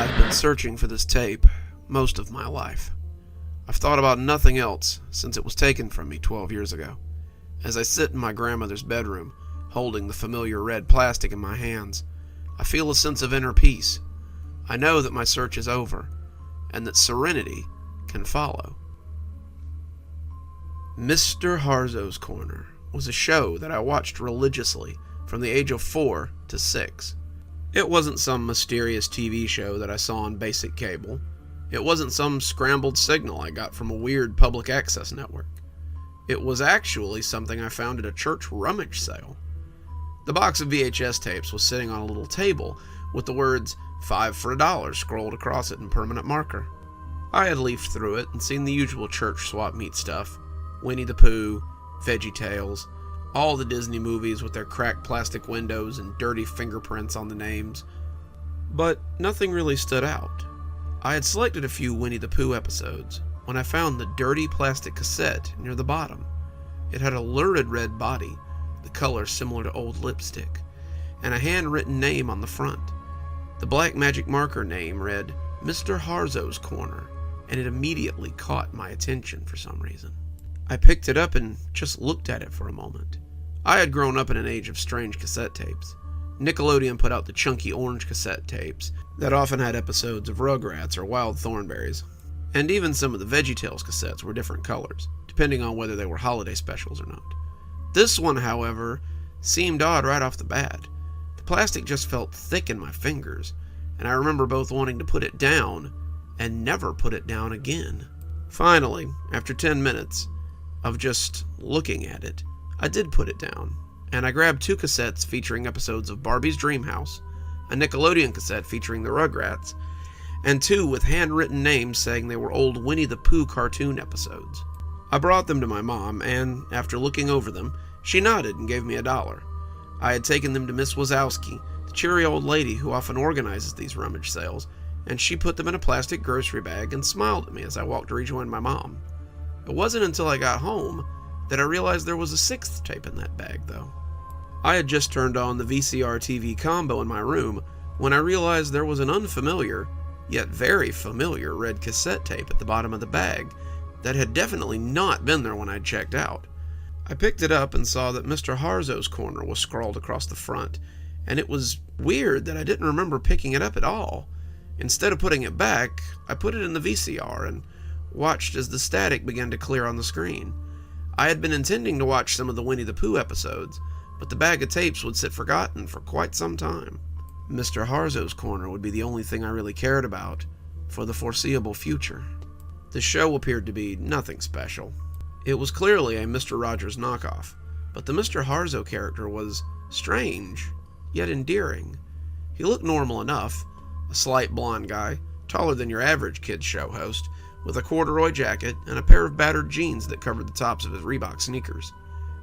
I've been searching for this tape most of my life. I've thought about nothing else since it was taken from me 12 years ago. As I sit in my grandmother's bedroom, holding the familiar red plastic in my hands, I feel a sense of inner peace. I know that my search is over, and that serenity can follow. Mr. Harzows Corner was a show that I watched religiously from the age of 4 to 6. It wasn't some mysterious TV show that I saw on basic cable. It wasn't some scrambled signal I got from a weird public access network. It was actually something I found at a church rummage sale. The box of VHS tapes was sitting on a little table with the words 5 for $1 scrolled across it in permanent marker. I had leafed through it and seen the usual church swap meet stuff. Winnie the Pooh, Veggie Tales, all the Disney movies with their cracked plastic windows and dirty fingerprints on the names. But nothing really stood out. I had selected a few Winnie the Pooh episodes when I found the dirty plastic cassette near the bottom. It had a lurid red body, the color similar to old lipstick, and a handwritten name on the front. The black magic marker name read Mr. Harzows Corner, and it immediately caught my attention for some reason. I picked it up and just looked at it for a moment. I had grown up in an age of strange cassette tapes. Nickelodeon put out the chunky orange cassette tapes that often had episodes of Rugrats or Wild Thornberrys. And even some of the VeggieTales cassettes were different colors, depending on whether they were holiday specials or not. This one, however, seemed odd right off the bat. The plastic just felt thick in my fingers, and I remember both wanting to put it down and never put it down again. Finally, after 10 minutes of just looking at it, I did put it down, and I grabbed 2 cassettes featuring episodes of Barbie's Dream House, a Nickelodeon cassette featuring the Rugrats, and 2 with handwritten names saying they were old Winnie the Pooh cartoon episodes. I brought them to my mom, and after looking over them, she nodded and gave me $1. I had taken them to Miss Wazowski, the cheery old lady who often organizes these rummage sales, and she put them in a plastic grocery bag and smiled at me as I walked to rejoin my mom. It wasn't until I got home that I realized there was a 6th tape in that bag, though. I had just turned on the VCR TV combo in my room when I realized there was an unfamiliar, yet very familiar red cassette tape at the bottom of the bag that had definitely not been there when I'd checked out. I picked it up and saw that Mr. Harzows Corner was scrawled across the front, and it was weird that I didn't remember picking it up at all. Instead of putting it back, I put it in the VCR and watched as the static began to clear on the screen. I had been intending to watch some of the Winnie the Pooh episodes, but the bag of tapes would sit forgotten for quite some time. Mr. Harzows Corner would be the only thing I really cared about for the foreseeable future. The show appeared to be nothing special. It was clearly a Mr. Rogers knockoff, but the Mr. Harzow character was strange, yet endearing. He looked normal enough, a slight blonde guy, taller than your average kids show host, with a corduroy jacket and a pair of battered jeans that covered the tops of his Reebok sneakers.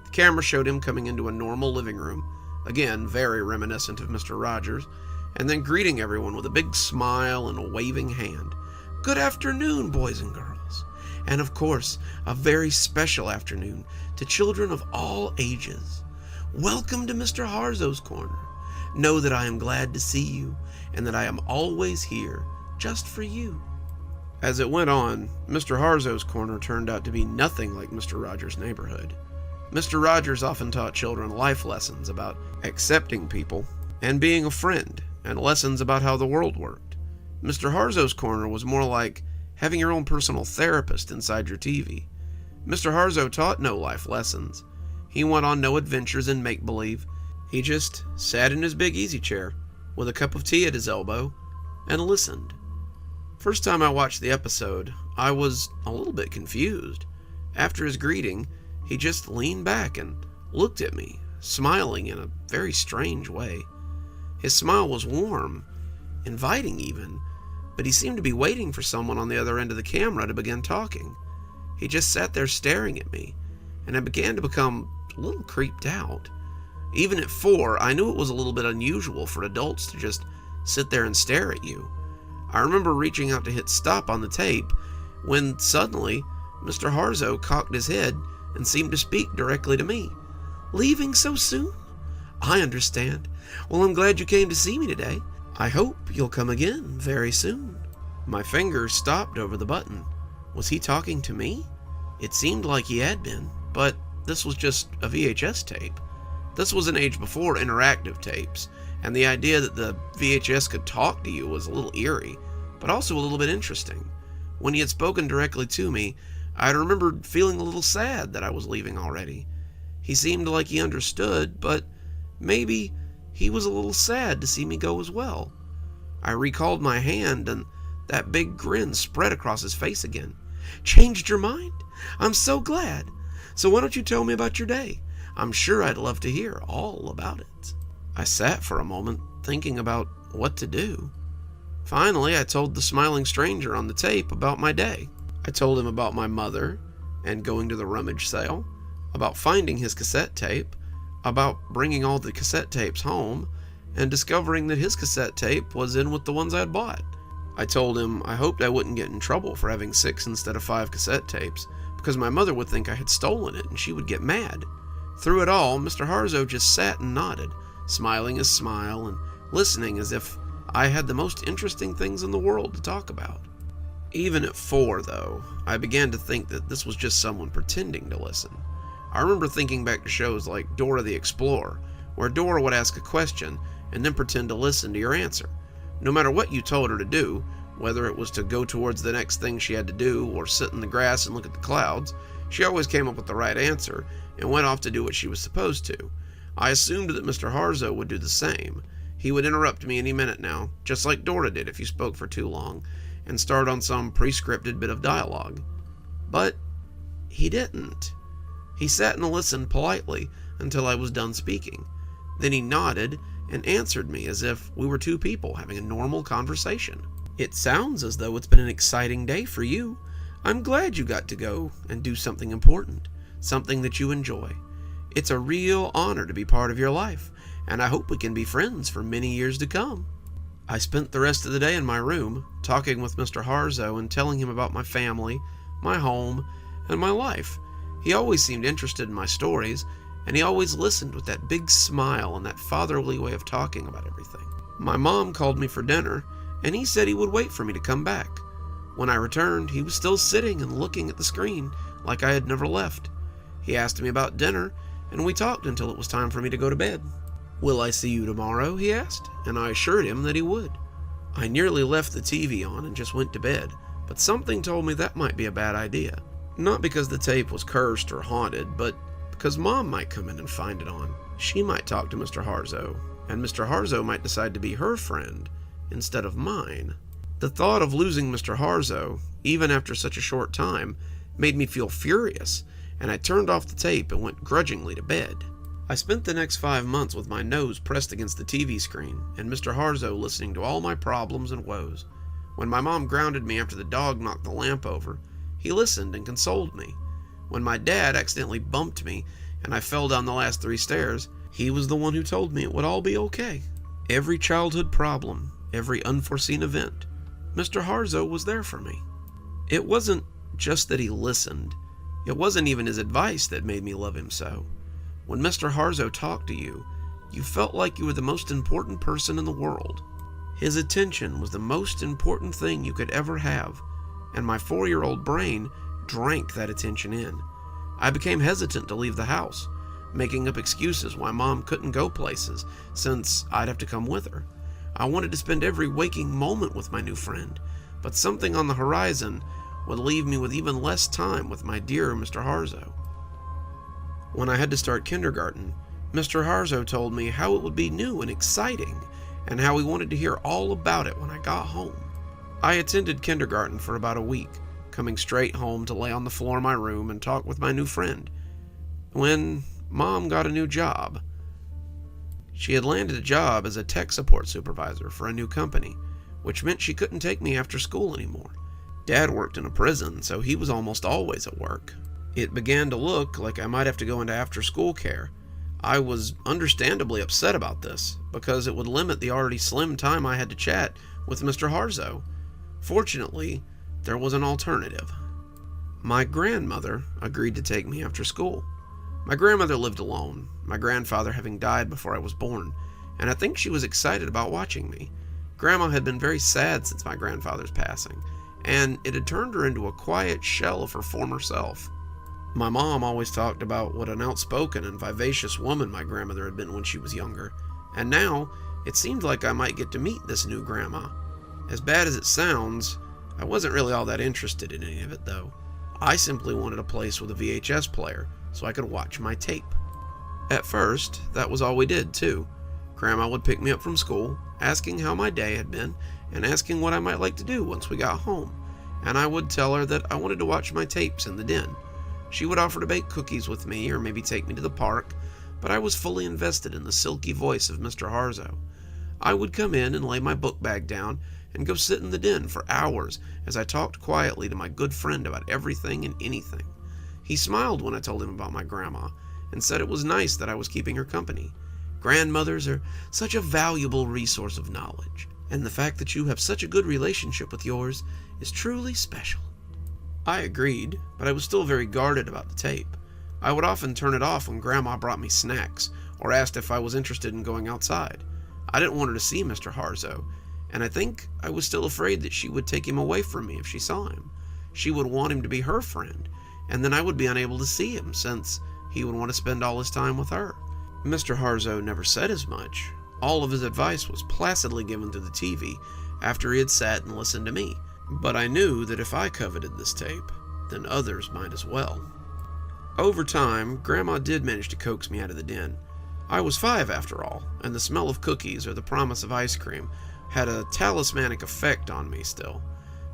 The camera showed him coming into a normal living room, again very reminiscent of Mr. Rogers, and then greeting everyone with a big smile and a waving hand. "Good afternoon, boys and girls. And of course, a very special afternoon to children of all ages. Welcome to Mr. Harzows Corner. Know that I am glad to see you, and that I am always here, just for you." As it went on, Mr. Harzows Corner turned out to be nothing like Mr. Rogers' Neighborhood. Mr. Rogers often taught children life lessons about accepting people and being a friend, and lessons about how the world worked. Mr. Harzows Corner was more like having your own personal therapist inside your TV. Mr. Harzow taught no life lessons. He went on no adventures in make-believe. He just sat in his big easy chair with a cup of tea at his elbow and listened. First time I watched the episode, I was a little bit confused. After his greeting, he just leaned back and looked at me, smiling in a very strange way. His smile was warm, inviting even, but he seemed to be waiting for someone on the other end of the camera to begin talking. He just sat there staring at me, and I began to become a little creeped out. Even at 4, I knew it was a little bit unusual for adults to just sit there and stare at you. I remember reaching out to hit stop on the tape when suddenly Mr. Harzow cocked his head and seemed to speak directly to me. "Leaving so soon? I understand. Well, I'm glad you came to see me today. I hope you'll come again very soon. My fingers stopped over the button. Was he talking to me? It seemed like he had been, but this was just a VHS tape. This was an age before interactive tapes, and the idea that the VHS could talk to you was a little eerie, but also a little bit interesting. When he had spoken directly to me, I had remembered feeling a little sad that I was leaving already. He seemed like he understood, but maybe he was a little sad to see me go as well. I recalled my hand, and that big grin spread across his face again. Changed your mind? I'm so glad. So why don't you tell me about your day? I'm sure I'd love to hear all about it. I sat for a moment, thinking about what to do. Finally, I told the smiling stranger on the tape about my day. I told him about my mother, and going to the rummage sale, about finding his cassette tape, about bringing all the cassette tapes home, and discovering that his cassette tape was in with the ones I'd bought. I told him I hoped I wouldn't get in trouble for having 6 instead of 5 cassette tapes, because my mother would think I had stolen it and she would get mad. Through it all, Mr. Harzow just sat and nodded, smiling his smile and listening as if I had the most interesting things in the world to talk about. Even at 4, though, I began to think that this was just someone pretending to listen. I remember thinking back to shows like Dora the Explorer, where Dora would ask a question and then pretend to listen to your answer. No matter what you told her to do, whether it was to go towards the next thing she had to do or sit in the grass and look at the clouds, she always came up with the right answer and went off to do what she was supposed to. I assumed that Mr. Harzow would do the same. He would interrupt me any minute now, just like Dora did if you spoke for too long, and start on some pre-scripted bit of dialogue. But he didn't. He sat and listened politely until I was done speaking. Then he nodded and answered me as if we were two people having a normal conversation. It sounds as though it's been an exciting day for you. I'm glad you got to go and do something important, something that you enjoy. It's a real honor to be part of your life, and I hope we can be friends for many years to come. I spent the rest of the day in my room, talking with Mr. Harzow and telling him about my family, my home, and my life. He always seemed interested in my stories, and he always listened with that big smile and that fatherly way of talking about everything. My mom called me for dinner, and he said he would wait for me to come back. When I returned, he was still sitting and looking at the screen like I had never left. He asked me about dinner, and we talked until it was time for me to go to bed. Will I see you tomorrow? He asked, and I assured him that he would. I nearly left the TV on and just went to bed, but something told me that might be a bad idea. Not because the tape was cursed or haunted, but because Mom might come in and find it on. She might talk to Mr. Harzow, and Mr. Harzow might decide to be her friend instead of mine. The thought of losing Mr. Harzow, even after such a short time, made me feel furious, and I turned off the tape and went grudgingly to bed. I spent the next 5 months with my nose pressed against the TV screen, and Mr. Harzow listening to all my problems and woes. When my mom grounded me after the dog knocked the lamp over, he listened and consoled me. When my dad accidentally bumped me and I fell down the last 3 stairs, he was the one who told me it would all be okay. Every childhood problem, every unforeseen event, Mr. Harzow was there for me. It wasn't just that he listened. It wasn't even his advice that made me love him so. When Mr. Harzow talked to you, you felt like you were the most important person in the world. His attention was the most important thing you could ever have, and my 4-year-old brain drank that attention in. I became hesitant to leave the house, making up excuses why Mom couldn't go places, since I'd have to come with her. I wanted to spend every waking moment with my new friend, but something on the horizon would leave me with even less time with my dear Mr. Harzow. When I had to start kindergarten, Mr. Harzow told me how it would be new and exciting, and how he wanted to hear all about it when I got home. I attended kindergarten for about a week, coming straight home to lay on the floor of my room and talk with my new friend. When Mom got a new job. She had landed a job as a tech support supervisor for a new company, which meant she couldn't take me after school anymore. Dad worked in a prison, so he was almost always at work. It began to look like I might have to go into after-school care. I was understandably upset about this, because it would limit the already slim time I had to chat with Mr. Harzow. Fortunately, there was an alternative. My grandmother agreed to take me after school. My grandmother lived alone, my grandfather having died before I was born, and I think she was excited about watching me. Grandma had been very sad since my grandfather's passing, and it had turned her into a quiet shell of her former self. My mom always talked about what an outspoken and vivacious woman my grandmother had been when she was younger, and now it seemed like I might get to meet this new grandma. As bad as it sounds, I wasn't really all that interested in any of it, though. I simply wanted a place with a VHS player so I could watch my tape. At first, that was all we did, too. Grandma would pick me up from school, asking how my day had been, and asking what I might like to do once we got home, and I would tell her that I wanted to watch my tapes in the den. She would offer to bake cookies with me, or maybe take me to the park, but I was fully invested in the silky voice of Mr. Harzow. I would come in and lay my book bag down and go sit in the den for hours as I talked quietly to my good friend about everything and anything. He smiled when I told him about my grandma and said it was nice that I was keeping her company. Grandmothers are such a valuable resource of knowledge, and the fact that you have such a good relationship with yours is truly special. I agreed, but I was still very guarded about the tape. I would often turn it off when Grandma brought me snacks or asked if I was interested in going outside. I didn't want her to see Mr. Harzow, and I think I was still afraid that she would take him away from me if she saw him. She would want him to be her friend, and then I would be unable to see him since he would want to spend all his time with her. Mr. Harzow never said as much. All of his advice was placidly given through the TV after he had sat and listened to me. But I knew that if I coveted this tape, then others might as well. Over time, Grandma did manage to coax me out of the den. I was 5 after all, and the smell of cookies or the promise of ice cream had a talismanic effect on me still.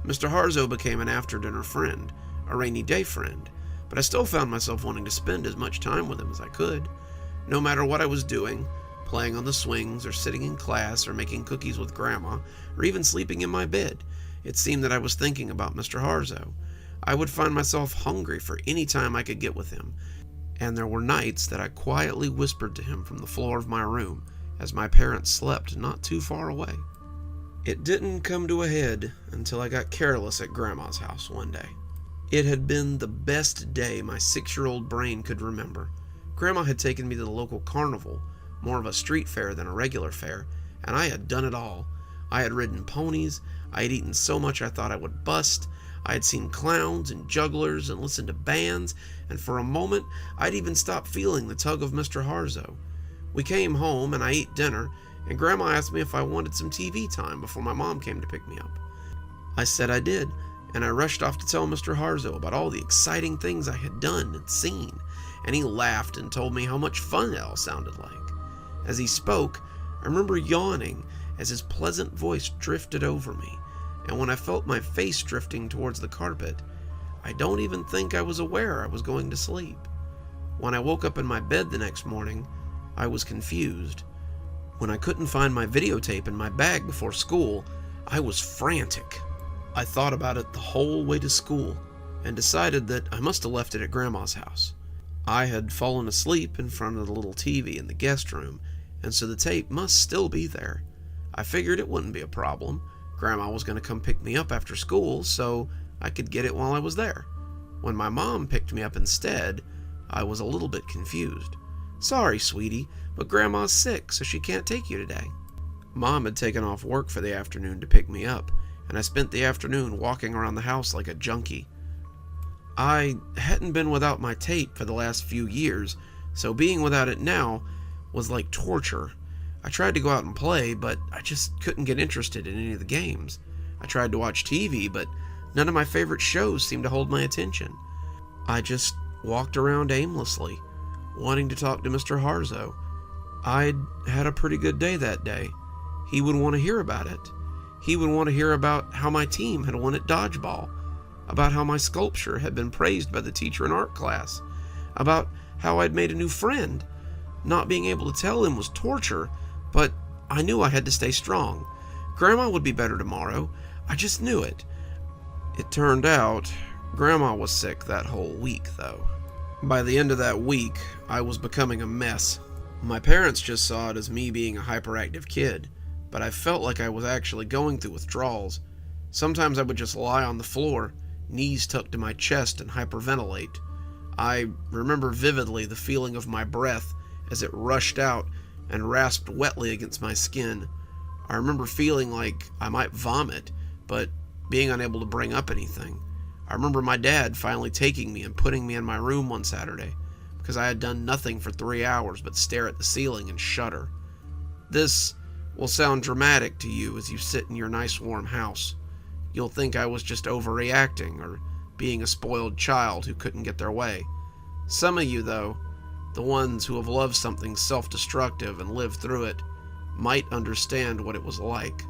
Mr. Harzow became an after-dinner friend, a rainy day friend, but I still found myself wanting to spend as much time with him as I could. No matter what I was doing, playing on the swings or sitting in class or making cookies with Grandma or even sleeping in my bed, it seemed that I was thinking about Mr. Harzow. I would find myself hungry for any time I could get with him, and there were nights that I quietly whispered to him from the floor of my room as my parents slept not too far away. It didn't come to a head until I got careless at Grandma's house one day. It had been the best day my 6-year-old brain could remember. Grandma had taken me to the local carnival, more of a street fair than a regular fair, and I had done it all. I had ridden ponies, I had eaten so much I thought I would bust, I had seen clowns and jugglers and listened to bands, and for a moment I'd even stopped feeling the tug of Mr. Harzow. We came home and I ate dinner, and Grandma asked me if I wanted some TV time before my mom came to pick me up. I said I did, and I rushed off to tell Mr. Harzow about all the exciting things I had done and seen, and he laughed and told me how much fun it all sounded like. As he spoke, I remember yawning as his pleasant voice drifted over me, and when I felt my face drifting towards the carpet, I don't even think I was aware I was going to sleep. When I woke up in my bed the next morning, I was confused. When I couldn't find my videotape in my bag before school, I was frantic. I thought about it the whole way to school, and decided that I must have left it at Grandma's house. I had fallen asleep in front of the little TV in the guest room, and so the tape must still be there. I figured it wouldn't be a problem. Grandma was going to come pick me up after school, so I could get it while I was there. When my mom picked me up instead, I was a little bit confused. "Sorry, sweetie, but Grandma's sick, so she can't take you today." Mom had taken off work for the afternoon to pick me up, and I spent the afternoon walking around the house like a junkie. I hadn't been without my tape for the last few years, so being without it now was like torture. I tried to go out and play, but I just couldn't get interested in any of the games. I tried to watch TV, but none of my favorite shows seemed to hold my attention. I just walked around aimlessly, wanting to talk to Mr. Harzow. I'd had a pretty good day that day. He would want to hear about it. He would want to hear about how my team had won at dodgeball, about how my sculpture had been praised by the teacher in art class, about how I'd made a new friend. Not being able to tell him was torture, but I knew I had to stay strong. Grandma would be better tomorrow. I just knew it. It turned out Grandma was sick that whole week, though. By the end of that week, I was becoming a mess. My parents just saw it as me being a hyperactive kid, but I felt like I was actually going through withdrawals. Sometimes I would just lie on the floor, knees tucked to my chest, and hyperventilate. I remember vividly the feeling of my breath as it rushed out and rasped wetly against my skin. I remember feeling like I might vomit, but being unable to bring up anything. I remember my dad finally taking me and putting me in my room one Saturday, because I had done nothing for 3 hours but stare at the ceiling and shudder. This will sound dramatic to you as you sit in your nice warm house. You'll think I was just overreacting or being a spoiled child who couldn't get their way. Some of you, though, the ones who have loved something self-destructive and lived through it, might understand what it was like.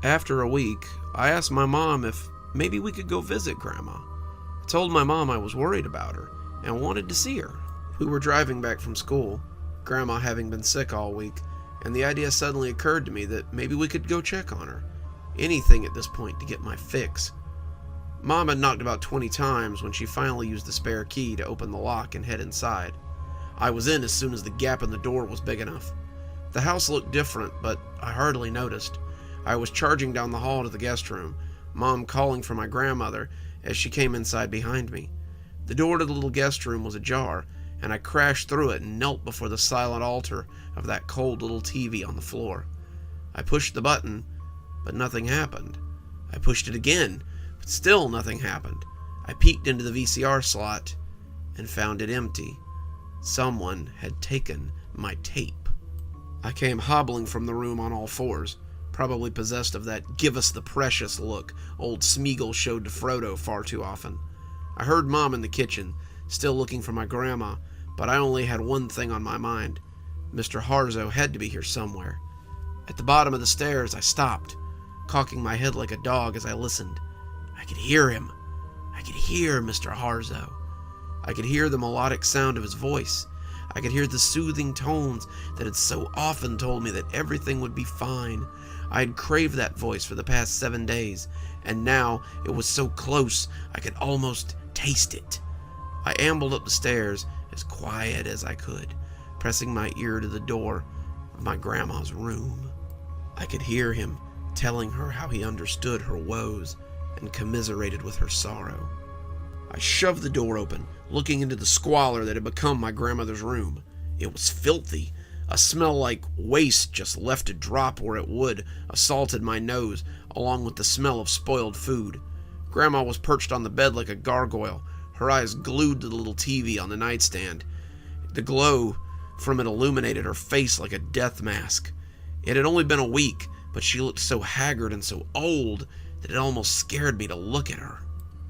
After a week, I asked my mom if maybe we could go visit Grandma. I told my mom I was worried about her and wanted to see her. We were driving back from school, Grandma having been sick all week, and the idea suddenly occurred to me that maybe we could go check on her. Anything at this point to get my fix. Mom had knocked about 20 times when she finally used the spare key to open the lock and head inside. I was in as soon as the gap in the door was big enough. The house looked different, but I hardly noticed. I was charging down the hall to the guest room, Mom calling for my grandmother as she came inside behind me. The door to the little guest room was ajar, and I crashed through it and knelt before the silent altar of that cold little TV on the floor. I pushed the button, but nothing happened. I pushed it again, but still nothing happened. I peeked into the VCR slot and found it empty. Someone had taken my tape. I came hobbling from the room on all fours, probably possessed of that "give us the precious" look old Smeagol showed to Frodo far too often. I heard Mom in the kitchen, still looking for my grandma, but I only had one thing on my mind. Mr. Harzow had to be here somewhere. At the bottom of the stairs, I stopped, cocking my head like a dog as I listened. I could hear him. I could hear Mr. Harzow. I could hear the melodic sound of his voice. I could hear the soothing tones that had so often told me that everything would be fine. I had craved that voice for the past 7 days, and now it was so close I could almost taste it. I ambled up the stairs as quiet as I could, pressing my ear to the door of my grandma's room. I could hear him telling her how he understood her woes and commiserated with her sorrow. I shoved the door open, looking into the squalor that had become my grandmother's room. It was filthy. A smell like waste just left to drop where it would assaulted my nose, along with the smell of spoiled food. Grandma was perched on the bed like a gargoyle, her eyes glued to the little TV on the nightstand. The glow from it illuminated her face like a death mask. It had only been a week, but she looked so haggard and so old that it almost scared me to look at her.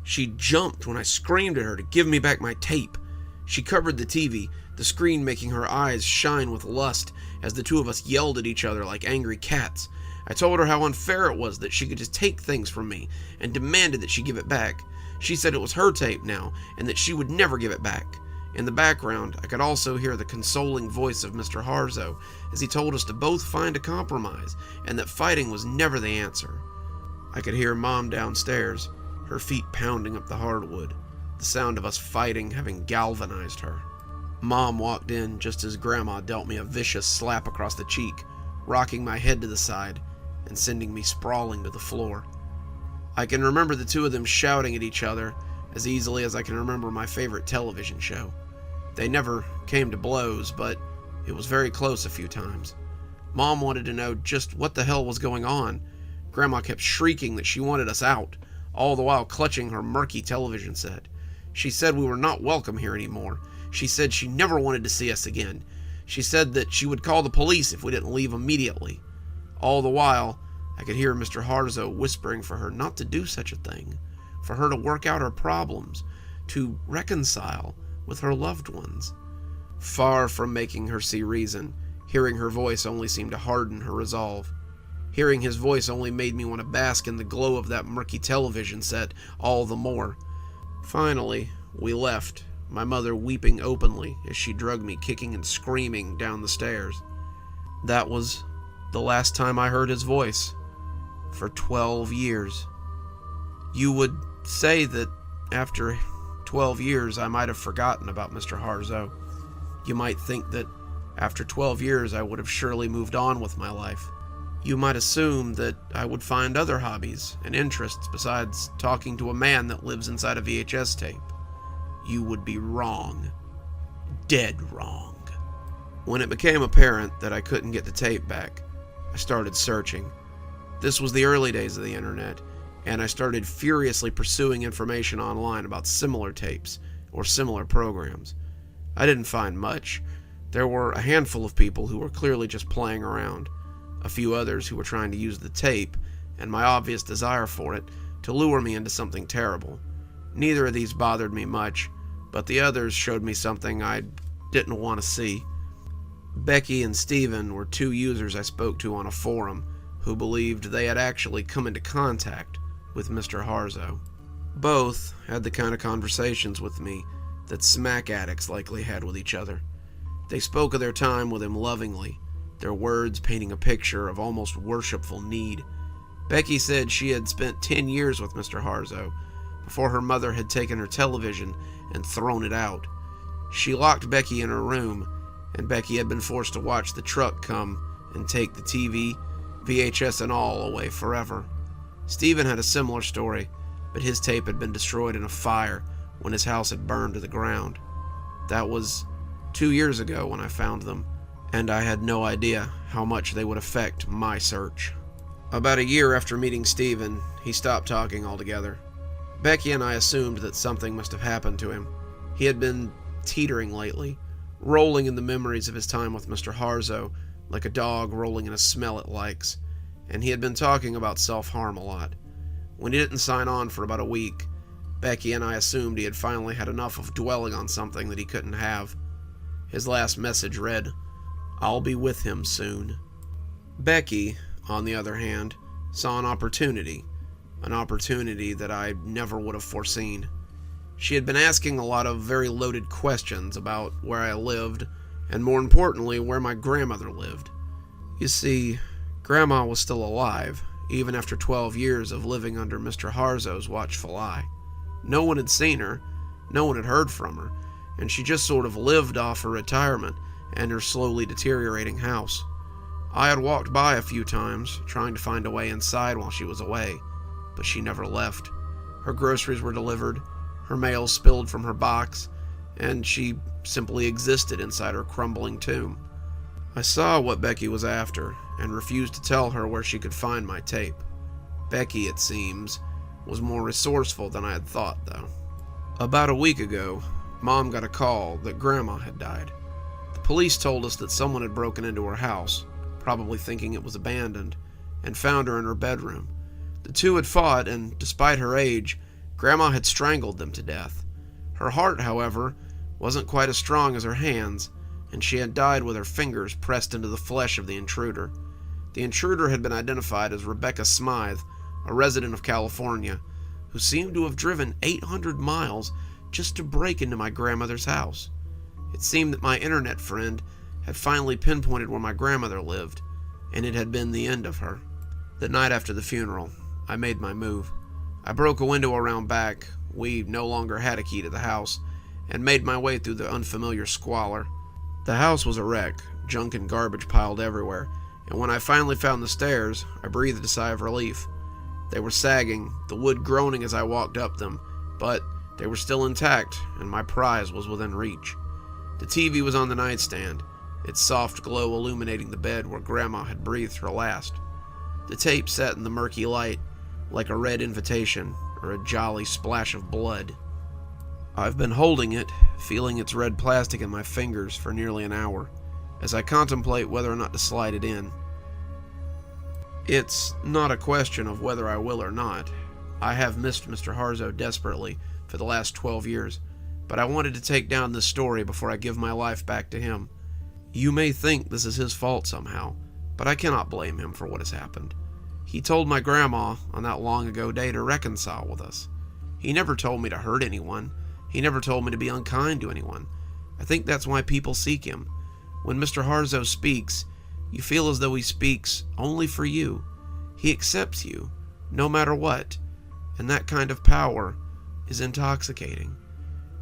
She jumped when I screamed at her to give me back my tape. She covered the TV, the screen making her eyes shine with lust as the two of us yelled at each other like angry cats. I told her how unfair it was that she could just take things from me and demanded that she give it back. She said it was her tape now and that she would never give it back. In the background, I could also hear the consoling voice of Mr. Harzow as he told us to both find a compromise and that fighting was never the answer. I could hear Mom downstairs, her feet pounding up the hardwood, the sound of us fighting having galvanized her. Mom walked in just as Grandma dealt me a vicious slap across the cheek, rocking my head to the side and sending me sprawling to the floor. I can remember the two of them shouting at each other as easily as I can remember my favorite television show. They never came to blows, but it was very close a few times. Mom wanted to know just what the hell was going on. Grandma kept shrieking that she wanted us out, all the while clutching her murky television set. She said we were not welcome here anymore. She said she never wanted to see us again. She said that she would call the police if we didn't leave immediately. All the while, I could hear Mr. Harzow whispering for her not to do such a thing, for her to work out her problems, to reconcile with her loved ones. Far from making her see reason, hearing her voice only seemed to harden her resolve. Hearing his voice only made me want to bask in the glow of that murky television set all the more. Finally, we left, my mother weeping openly as she dragged me kicking and screaming down the stairs. That was the last time I heard his voice, for 12 years. You would say that after 12 years I might have forgotten about Mr. Harzow. You might think that after 12 years I would have surely moved on with my life. You might assume that I would find other hobbies and interests besides talking to a man that lives inside a VHS tape. You would be wrong. Dead wrong. When it became apparent that I couldn't get the tape back, I started searching. This was the early days of the internet, and I started furiously pursuing information online about similar tapes or similar programs. I didn't find much. There were a handful of people who were clearly just playing around, a few others who were trying to use the tape and my obvious desire for it to lure me into something terrible. Neither of these bothered me much, but the others showed me something I didn't want to see. Becky and Steven were two users I spoke to on a forum who believed they had actually come into contact with Mr. Harzow. Both had the kind of conversations with me that smack addicts likely had with each other. They spoke of their time with him lovingly, their words painting a picture of almost worshipful need. Becky said she had spent 10 years with Mr. Harzow before her mother had taken her television and thrown it out. She locked Becky in her room, and Becky had been forced to watch the truck come and take the TV, VHS and all away forever. Steven had a similar story, but his tape had been destroyed in a fire when his house had burned to the ground. That was 2 years ago when I found them, and I had no idea how much they would affect my search. About a year after meeting Steven, he stopped talking altogether. Becky and I assumed that something must have happened to him. He had been teetering lately, rolling in the memories of his time with Mr. Harzow like a dog rolling in a smell it likes, and he had been talking about self-harm a lot. When he didn't sign on for about a week, Becky and I assumed he had finally had enough of dwelling on something that he couldn't have. His last message read, "I'll be with him soon." Becky, on the other hand, saw an opportunity that I never would have foreseen. She had been asking a lot of very loaded questions about where I lived, and more importantly, where my grandmother lived. You see, Grandma was still alive, even after 12 years of living under Mr. Harzow's watchful eye. No one had seen her, no one had heard from her, and she just sort of lived off her retirement and her slowly deteriorating house. I had walked by a few times, trying to find a way inside while she was away, but she never left. Her groceries were delivered, her mail spilled from her box, and she simply existed inside her crumbling tomb. I saw what Becky was after, and refused to tell her where she could find my tape. Becky, it seems, was more resourceful than I had thought, though. About a week ago, Mom got a call that Grandma had died. The police told us that someone had broken into her house, probably thinking it was abandoned, and found her in her bedroom. The two had fought, and despite her age, Grandma had strangled them to death. Her heart, however, wasn't quite as strong as her hands, and she had died with her fingers pressed into the flesh of the intruder. The intruder had been identified as Rebecca Smythe, a resident of California, who seemed to have driven 800 miles just to break into my grandmother's house. It seemed that my internet friend had finally pinpointed where my grandmother lived, and it had been the end of her. The night after the funeral, I made my move. I broke a window around back, we no longer had a key to the house, and made my way through the unfamiliar squalor. The house was a wreck, junk and garbage piled everywhere, and when I finally found the stairs, I breathed a sigh of relief. They were sagging, the wood groaning as I walked up them, but they were still intact, and my prize was within reach. The TV was on the nightstand, its soft glow illuminating the bed where Grandma had breathed her last. The tape sat in the murky light, like a red invitation or a jolly splash of blood. I've been holding it, feeling its red plastic in my fingers for nearly an hour, as I contemplate whether or not to slide it in. It's not a question of whether I will or not. I have missed Mr. Harzow desperately for the last 12 years, but I wanted to take down this story before I give my life back to him. You may think this is his fault somehow, but I cannot blame him for what has happened. He told my grandma on that long ago day to reconcile with us. He never told me to hurt anyone. He never told me to be unkind to anyone. I think that's why people seek him. When Mr. Harzow speaks, you feel as though he speaks only for you. He accepts you, no matter what, and that kind of power is intoxicating.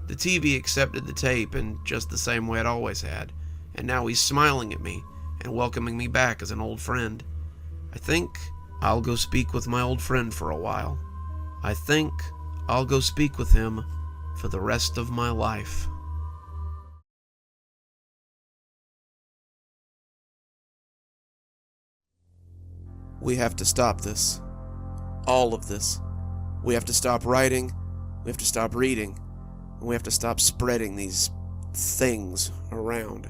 The TV accepted the tape in just the same way it always had, and now he's smiling at me and welcoming me back as an old friend. I think I'll go speak with my old friend for a while. I think I'll go speak with him for the rest of my life. We have to stop this. All of this. We have to stop writing, we have to stop reading, and we have to stop spreading these things around.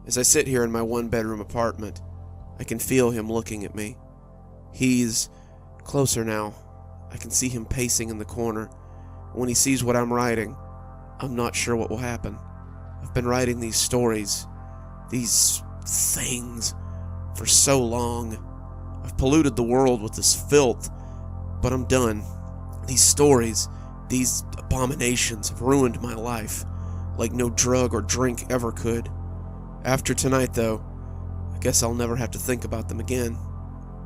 As I sit here in my one-bedroom apartment, I can feel him looking at me. He's closer now. I can see him pacing in the corner. When he sees what I'm writing, I'm not sure what will happen. I've been writing these stories, these things, for so long. I've polluted the world with this filth, but I'm done. These stories, these abominations have ruined my life, like no drug or drink ever could. After tonight, though, I guess I'll never have to think about them again.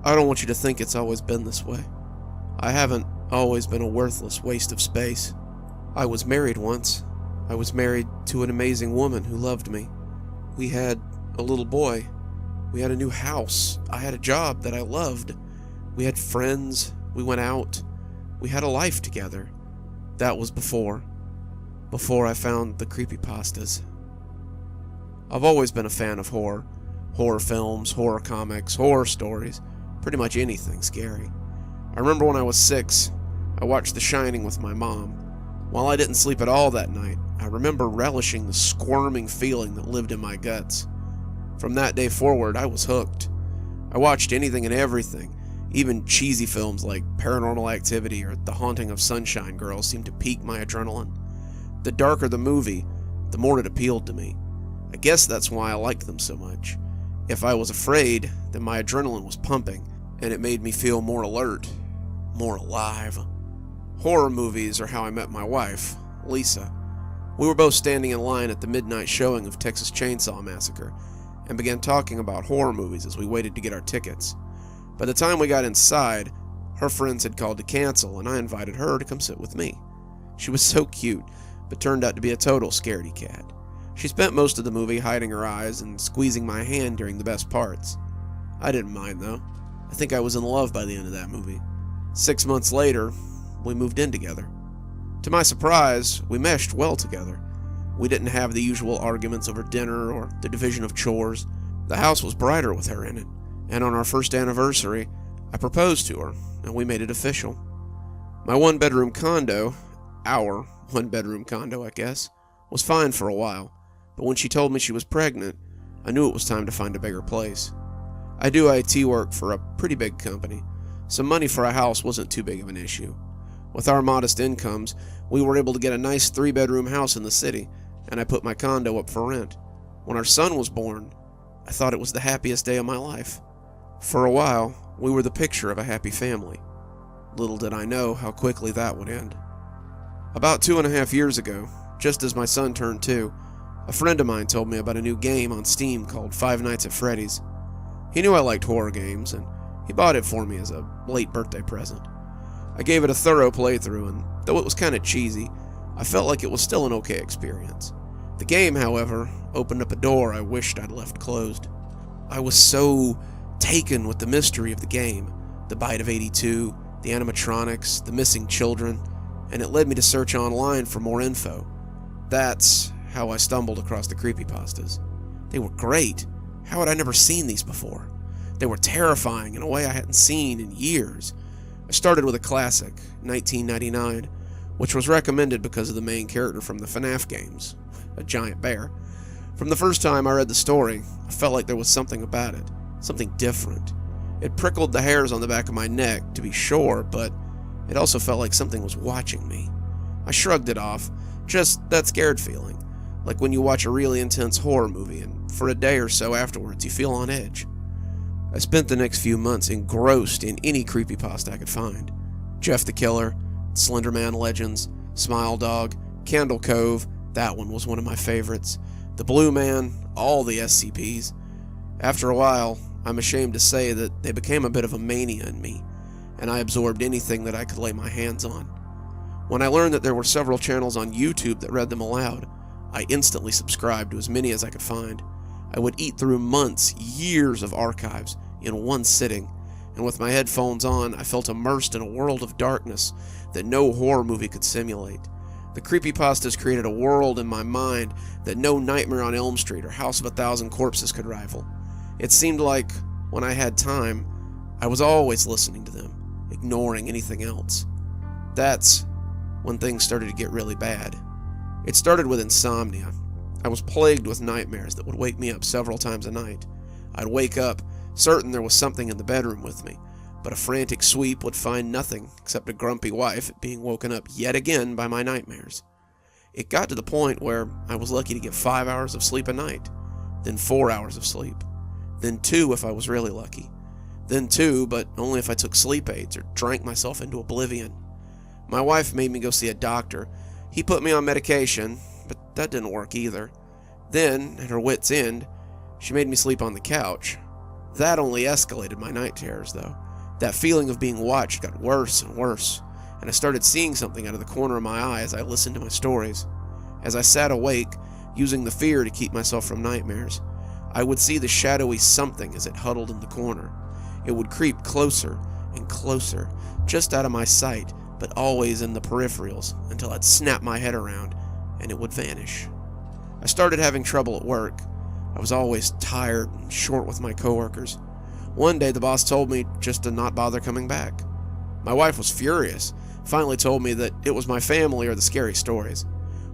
I don't want you to think it's always been this way. I haven't always been a worthless waste of space. I was married once. I was married to an amazing woman who loved me. We had a little boy. We had a new house. I had a job that I loved. We had friends. We went out. We had a life together. That was before I found the creepypastas. I've always been a fan of horror. Horror films, horror comics, horror stories, pretty much anything scary. I remember when I was 6, I watched The Shining with my mom. While I didn't sleep at all that night, I remember relishing the squirming feeling that lived in my guts. From that day forward, I was hooked. I watched anything and everything. Even cheesy films like Paranormal Activity or The Haunting of Sunshine Girl seemed to pique my adrenaline. The darker the movie, the more it appealed to me. I guess that's why I liked them so much. If I was afraid, then my adrenaline was pumping, and it made me feel more alert, more alive. Horror movies are how I met my wife, Lisa. We were both standing in line at the midnight showing of Texas Chainsaw Massacre, and began talking about horror movies as we waited to get our tickets. By the time we got inside, her friends had called to cancel, and I invited her to come sit with me. She was so cute, but turned out to be a total scaredy cat. She spent most of the movie hiding her eyes and squeezing my hand during the best parts. I didn't mind, though. I think I was in love by the end of that movie. 6 months later, we moved in together. To my surprise, we meshed well together. We didn't have the usual arguments over dinner or the division of chores. The house was brighter with her in it, and on our first anniversary, I proposed to her, and we made it official. My one-bedroom condo, our one-bedroom condo, I guess, was fine for a while, but when she told me she was pregnant, I knew it was time to find a bigger place. I do IT work for a pretty big company, so money for a house wasn't too big of an issue. With our modest incomes, we were able to get a nice 3-bedroom house in the city, and I put my condo up for rent. When our son was born, I thought it was the happiest day of my life. For a while, we were the picture of a happy family. Little did I know how quickly that would end. About 2.5 years ago, just as my son turned 2, a friend of mine told me about a new game on Steam called Five Nights at Freddy's. He knew I liked horror games, and he bought it for me as a late birthday present. I gave it a thorough playthrough, and though it was kinda cheesy, I felt like it was still an okay experience. The game, however, opened up a door I wished I'd left closed. I was so taken with the mystery of the game, the Bite of 82, the animatronics, the missing children, and it led me to search online for more info. That's how I stumbled across the creepypastas. They were great. How had I never seen these before? They were terrifying in a way I hadn't seen in years. I started with a classic, 1999, which was recommended because of the main character from the FNAF games, a giant bear. From the first time I read the story, I felt like there was something about it, something different. It prickled the hairs on the back of my neck, to be sure, but it also felt like something was watching me. I shrugged it off, just that scared feeling, like when you watch a really intense horror movie and for a day or so afterwards you feel on edge. I spent the next few months engrossed in any creepypasta I could find. Jeff the Killer, Slenderman Legends, Smile Dog, Candle Cove, that one was one of my favorites, The Blue Man, all the SCPs. After a while, I'm ashamed to say that they became a bit of a mania in me, and I absorbed anything that I could lay my hands on. When I learned that there were several channels on YouTube that read them aloud, I instantly subscribed to as many as I could find. I would eat through months, years of archives in one sitting, and with my headphones on, I felt immersed in a world of darkness that no horror movie could simulate. The creepypastas created a world in my mind that no Nightmare on Elm Street or House of a Thousand Corpses could rival. It seemed like, when I had time, I was always listening to them, ignoring anything else. That's when things started to get really bad. It started with insomnia. I was plagued with nightmares that would wake me up several times a night. I'd wake up certain there was something in the bedroom with me, but a frantic sweep would find nothing except a grumpy wife being woken up yet again by my nightmares. It got to the point where I was lucky to get 5 hours of sleep a night, then 4 hours of sleep, then 2 if I was really lucky, then 2, but only if I took sleep aids or drank myself into oblivion. My wife made me go see a doctor. He put me on medication, but that didn't work either. Then, at her wit's end, she made me sleep on the couch. That only escalated my night terrors, though. That feeling of being watched got worse and worse, and I started seeing something out of the corner of my eye as I listened to my stories. As I sat awake, using the fear to keep myself from nightmares, I would see the shadowy something as it huddled in the corner. It would creep closer and closer, just out of my sight, but always in the peripherals, until I'd snap my head around, and it would vanish. I started having trouble at work. I was always tired and short with my coworkers. One day the boss told me just to not bother coming back. My wife was furious, finally told me that it was my family or the scary stories.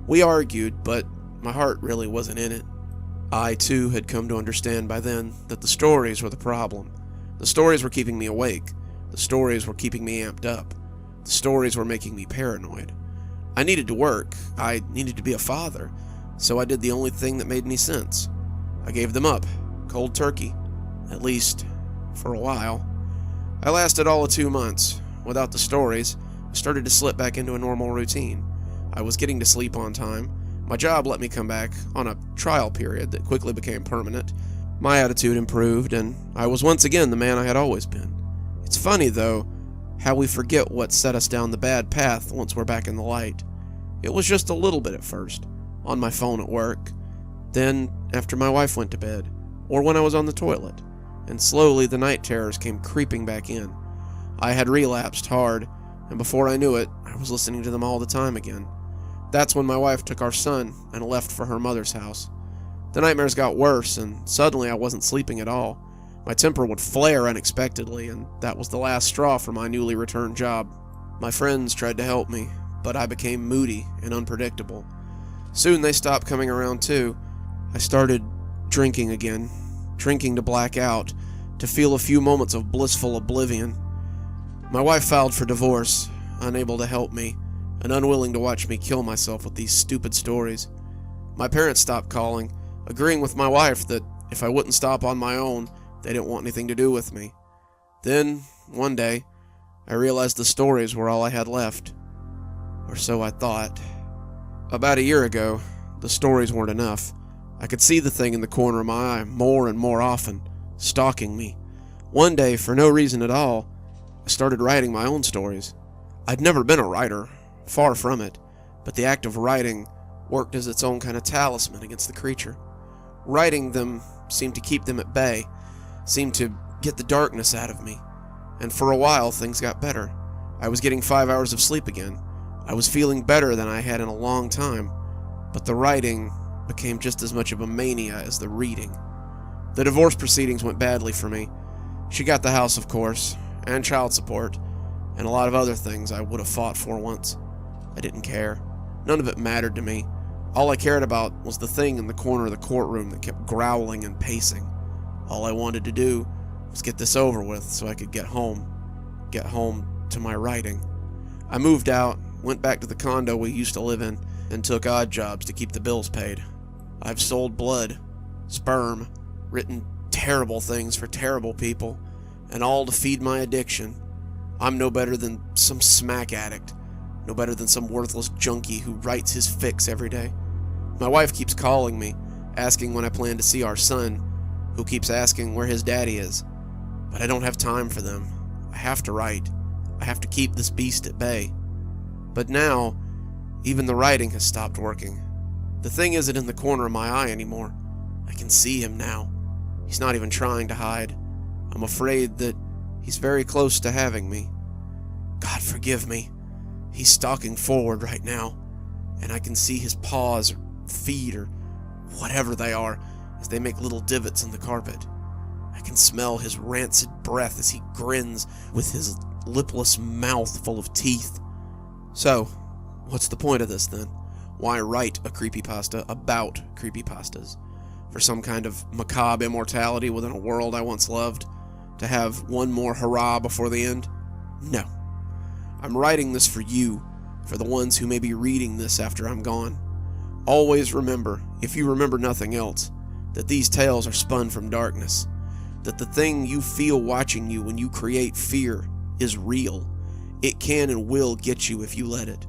We argued, but my heart really wasn't in it. I, too, had come to understand by then that the stories were the problem. The stories were keeping me awake. The stories were keeping me amped up. The stories were making me paranoid. I needed to work. I needed to be a father. So I did the only thing that made any sense. I gave them up, cold turkey, at least for a while. I lasted all of 2 months. Without the stories, I started to slip back into a normal routine. I was getting to sleep on time. My job let me come back on a trial period that quickly became permanent. My attitude improved, and I was once again the man I had always been. It's funny, though, how we forget what set us down the bad path once we're back in the light. It was just a little bit at first, on my phone at work, then after my wife went to bed, or when I was on the toilet, and slowly the night terrors came creeping back in. I had relapsed hard, and before I knew it, I was listening to them all the time again. That's when my wife took our son and left for her mother's house. The nightmares got worse, and suddenly I wasn't sleeping at all. My temper would flare unexpectedly, and that was the last straw for my newly returned job. My friends tried to help me, but I became moody and unpredictable. Soon they stopped coming around too. I started drinking again, drinking to black out, to feel a few moments of blissful oblivion. My wife filed for divorce, unable to help me, and unwilling to watch me kill myself with these stupid stories. My parents stopped calling, agreeing with my wife that if I wouldn't stop on my own, they didn't want anything to do with me. Then, one day, I realized the stories were all I had left. Or so I thought. About a year ago, the stories weren't enough. I could see the thing in the corner of my eye more and more often, stalking me. One day, for no reason at all, I started writing my own stories. I'd never been a writer, far from it, but the act of writing worked as its own kind of talisman against the creature. Writing them seemed to keep them at bay, seemed to get the darkness out of me, and for a while things got better. I was getting 5 hours of sleep again. I was feeling better than I had in a long time, but the writing became just as much of a mania as the reading. The divorce proceedings went badly for me. She got the house, of course, and child support, and a lot of other things I would have fought for once. I didn't care. None of it mattered to me. All I cared about was the thing in the corner of the courtroom that kept growling and pacing. All I wanted to do was get this over with so I could get home to my writing. I moved out, went back to the condo we used to live in, and took odd jobs to keep the bills paid. I've sold blood, sperm, written terrible things for terrible people, and all to feed my addiction. I'm no better than some smack addict, no better than some worthless junkie who writes his fix every day. My wife keeps calling me, asking when I plan to see our son, who keeps asking where his daddy is. But I don't have time for them. I have to write. I have to keep this beast at bay. But now, even the writing has stopped working. The thing isn't in the corner of my eye anymore. I can see him now. He's not even trying to hide. I'm afraid that he's very close to having me. God forgive me. He's stalking forward right now, and I can see his paws or feet or whatever they are as they make little divots in the carpet. I can smell his rancid breath as he grins with his lipless mouth full of teeth. So, what's the point of this then? Why write a creepypasta about creepypastas? For some kind of macabre immortality within a world I once loved? To have one more hurrah before the end? No. I'm writing this for you, for the ones who may be reading this after I'm gone. Always remember, if you remember nothing else, that these tales are spun from darkness. That the thing you feel watching you when you create fear is real. It can and will get you if you let it.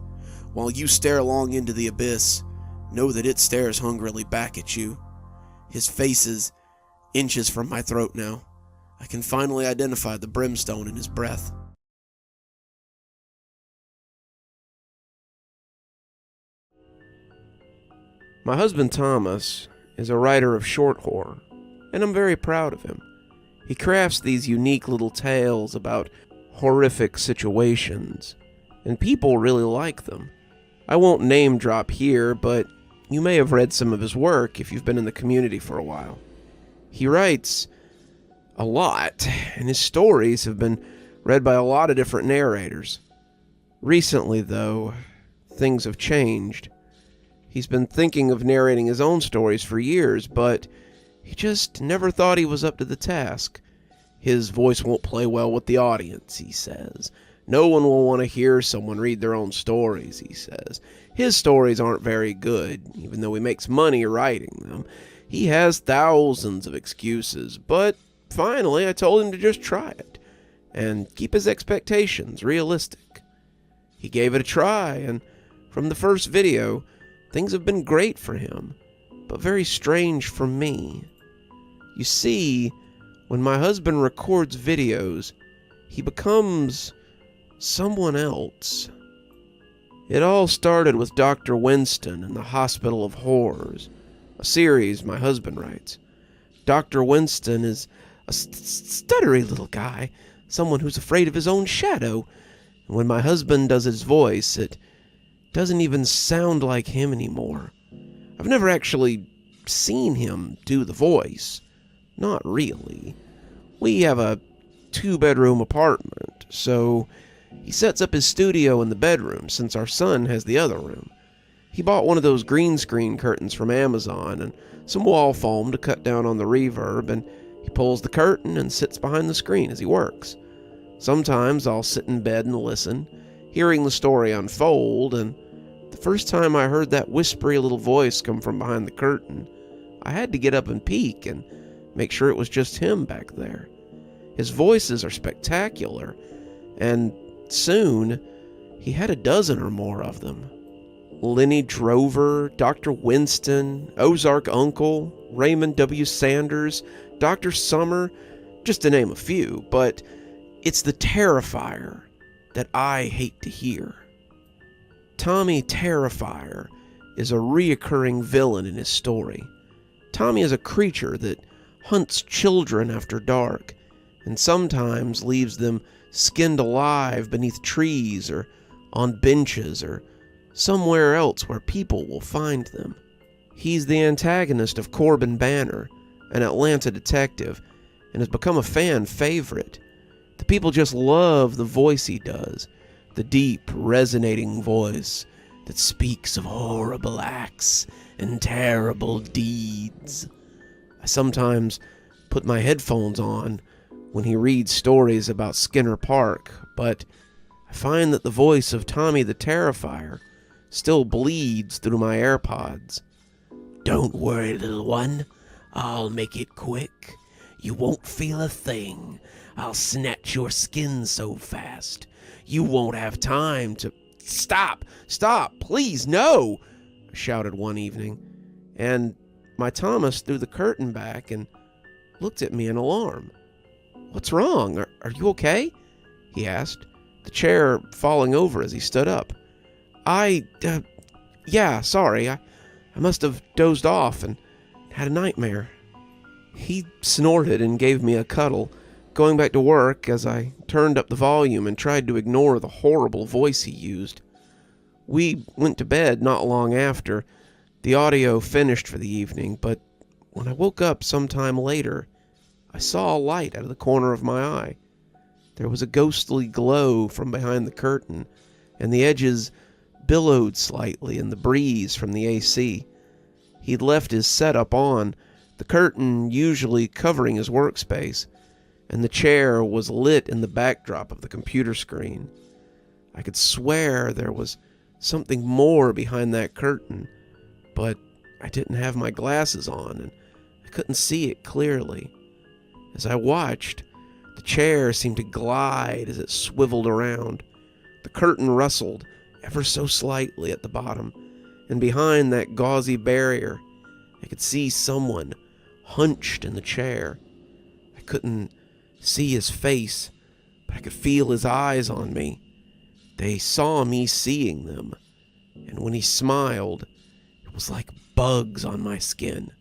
While you stare long into the abyss, know that it stares hungrily back at you. His face is inches from my throat now. I can finally identify the brimstone in his breath. My husband Thomas is a writer of short horror, and I'm very proud of him. He crafts these unique little tales about horrific situations, and people really like them. I won't name drop here, but you may have read some of his work if you've been in the community for a while. He writes a lot, and his stories have been read by a lot of different narrators. Recently, though, things have changed. He's been thinking of narrating his own stories for years, but he just never thought he was up to the task. His voice won't play well with the audience, he says. No one will want to hear someone read their own stories, he says. His stories aren't very good, even though he makes money writing them. He has thousands of excuses, but finally I told him to just try it and keep his expectations realistic. He gave it a try, and from the first video, things have been great for him, but very strange for me. You see, when my husband records videos, he becomes someone else. It all started with Dr. Winston and the Hospital of Horrors, a series my husband writes. Dr. Winston is a stuttery little guy, someone who's afraid of his own shadow. And when my husband does his voice, it doesn't even sound like him anymore. I've never actually seen him do the voice. Not really. We have a 2-bedroom apartment, so he sets up his studio in the bedroom since our son has the other room. He bought one of those green screen curtains from Amazon and some wall foam to cut down on the reverb, and he pulls the curtain and sits behind the screen as he works. Sometimes I'll sit in bed and listen, hearing the story unfold, and the first time I heard that whispery little voice come from behind the curtain, I had to get up and peek and make sure it was just him back there. His voices are spectacular, and soon he had a dozen or more of them. Lenny Drover, Dr. Winston, Ozark Uncle, Raymond W. Sanders, Dr. Summer, just to name a few, but it's the Terrifier that I hate to hear. Tommy Terrifier is a reoccurring villain in his story. Tommy is a creature that hunts children after dark, and sometimes leaves them skinned alive beneath trees or on benches or somewhere else where people will find them. He's the antagonist of Corbin Banner, an Atlanta detective, and has become a fan favorite. The people just love the voice he does, the deep, resonating voice that speaks of horrible acts and terrible deeds. I sometimes put my headphones on when he reads stories about Skinner Park, but I find that the voice of Tommy the Terrifier still bleeds through my AirPods. Don't worry, little one. I'll make it quick. You won't feel a thing. I'll snatch your skin so fast. You won't have time to... Stop! Stop! Please, no! I shouted one evening, and my Thomas threw the curtain back and looked at me in alarm. What's wrong? Are you okay? He asked, the chair falling over as he stood up. Yeah, sorry. I must have dozed off and had a nightmare. He snorted and gave me a cuddle, going back to work as I turned up the volume and tried to ignore the horrible voice he used. We went to bed not long after. The audio finished for the evening, but when I woke up sometime later, I saw a light out of the corner of my eye. There was a ghostly glow from behind the curtain, and the edges billowed slightly in the breeze from the AC. He'd left his setup on, the curtain usually covering his workspace, and the chair was lit in the backdrop of the computer screen. I could swear there was something more behind that curtain, but I didn't have my glasses on, and I couldn't see it clearly. As I watched, the chair seemed to glide as it swiveled around. The curtain rustled ever so slightly at the bottom, and behind that gauzy barrier, I could see someone hunched in the chair. I couldn't see his face, but I could feel his eyes on me. They saw me seeing them, and when he smiled, it was like bugs on my skin.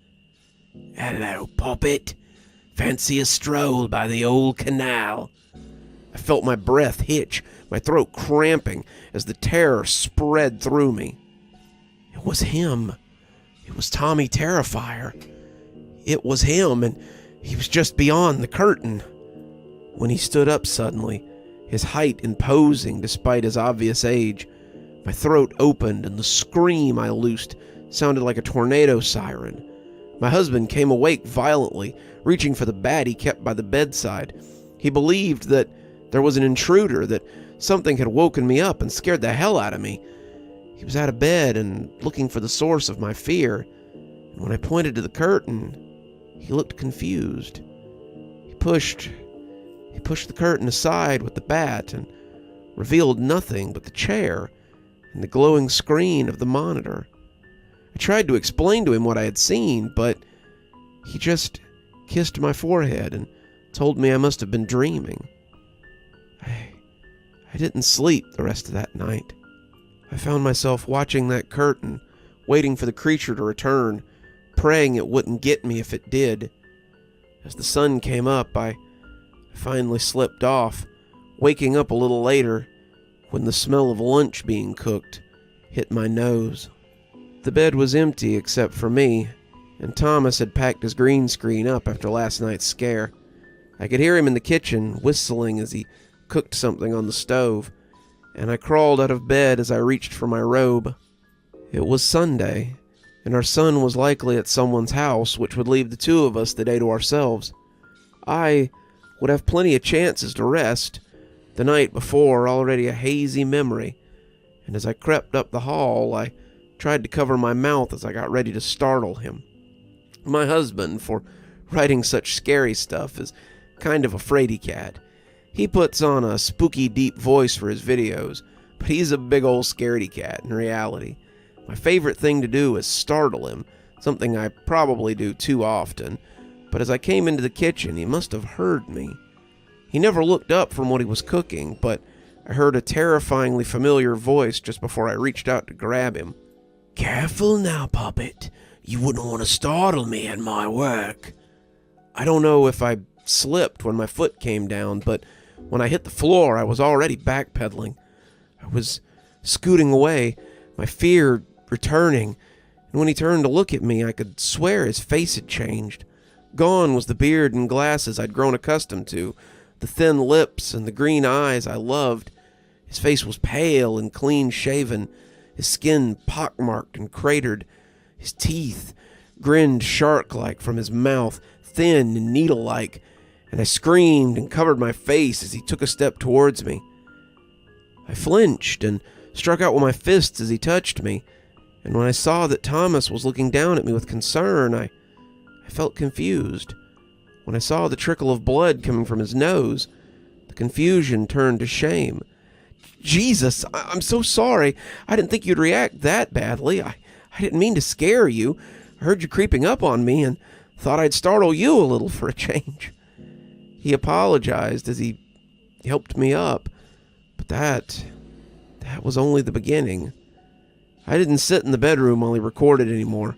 "Hello, Poppet. Fancy a stroll by the old canal?" I felt my breath hitch, my throat cramping as the terror spread through me. It was him. It was Tommy Terrifier. It was him, and he was just beyond the curtain. When he stood up suddenly, his height imposing despite his obvious age, my throat opened and the scream I loosed sounded like a tornado siren. My husband came awake violently, reaching for the bat he kept by the bedside. He believed that there was an intruder, that something had woken me up and scared the hell out of me. He was out of bed and looking for the source of my fear, and when I pointed to the curtain, he looked confused. He pushed the curtain aside with the bat and revealed nothing but the chair and the glowing screen of the monitor. I tried to explain to him what I had seen, but he just kissed my forehead and told me I must have been dreaming. I didn't sleep the rest of that night. I found myself watching that curtain, waiting for the creature to return, praying it wouldn't get me if it did. As the sun came up, I finally slipped off, waking up a little later when the smell of lunch being cooked hit my nose. The bed was empty except for me, and Thomas had packed his green screen up after last night's scare. I could hear him in the kitchen whistling as he cooked something on the stove, and I crawled out of bed as I reached for my robe. It was Sunday, and our son was likely at someone's house, which would leave the two of us the day to ourselves. I would have plenty of chances to rest, the night before already a hazy memory, and as I crept up the hall, I tried to cover my mouth as I got ready to startle him. My husband, for writing such scary stuff, is kind of a fraidy cat. He puts on a spooky deep voice for his videos, but he's a big old scaredy cat in reality. My favorite thing to do is startle him, something I probably do too often, but as I came into the kitchen, he must have heard me. He never looked up from what he was cooking, but I heard a terrifyingly familiar voice just before I reached out to grab him. "Careful now, Puppet. You wouldn't want to startle me at my work." I don't know if I slipped when my foot came down, but when I hit the floor, I was already backpedaling. I was scooting away, my fear returning, and when he turned to look at me, I could swear his face had changed. Gone was the beard and glasses I'd grown accustomed to, the thin lips and the green eyes I loved. His face was pale and clean-shaven, his skin pockmarked and cratered. His teeth grinned shark-like from his mouth, thin and needle-like, and I screamed and covered my face as he took a step towards me. I flinched and struck out with my fists as he touched me, and when I saw that Thomas was looking down at me with concern, I felt confused. When I saw the trickle of blood coming from his nose, the confusion turned to shame. "Jesus, I'm so sorry. I didn't think you'd react that badly. I didn't mean to scare you. I heard you creeping up on me and thought I'd startle you a little for a change." He apologized as he helped me up, but that was only the beginning. I didn't sit in the bedroom while he recorded anymore,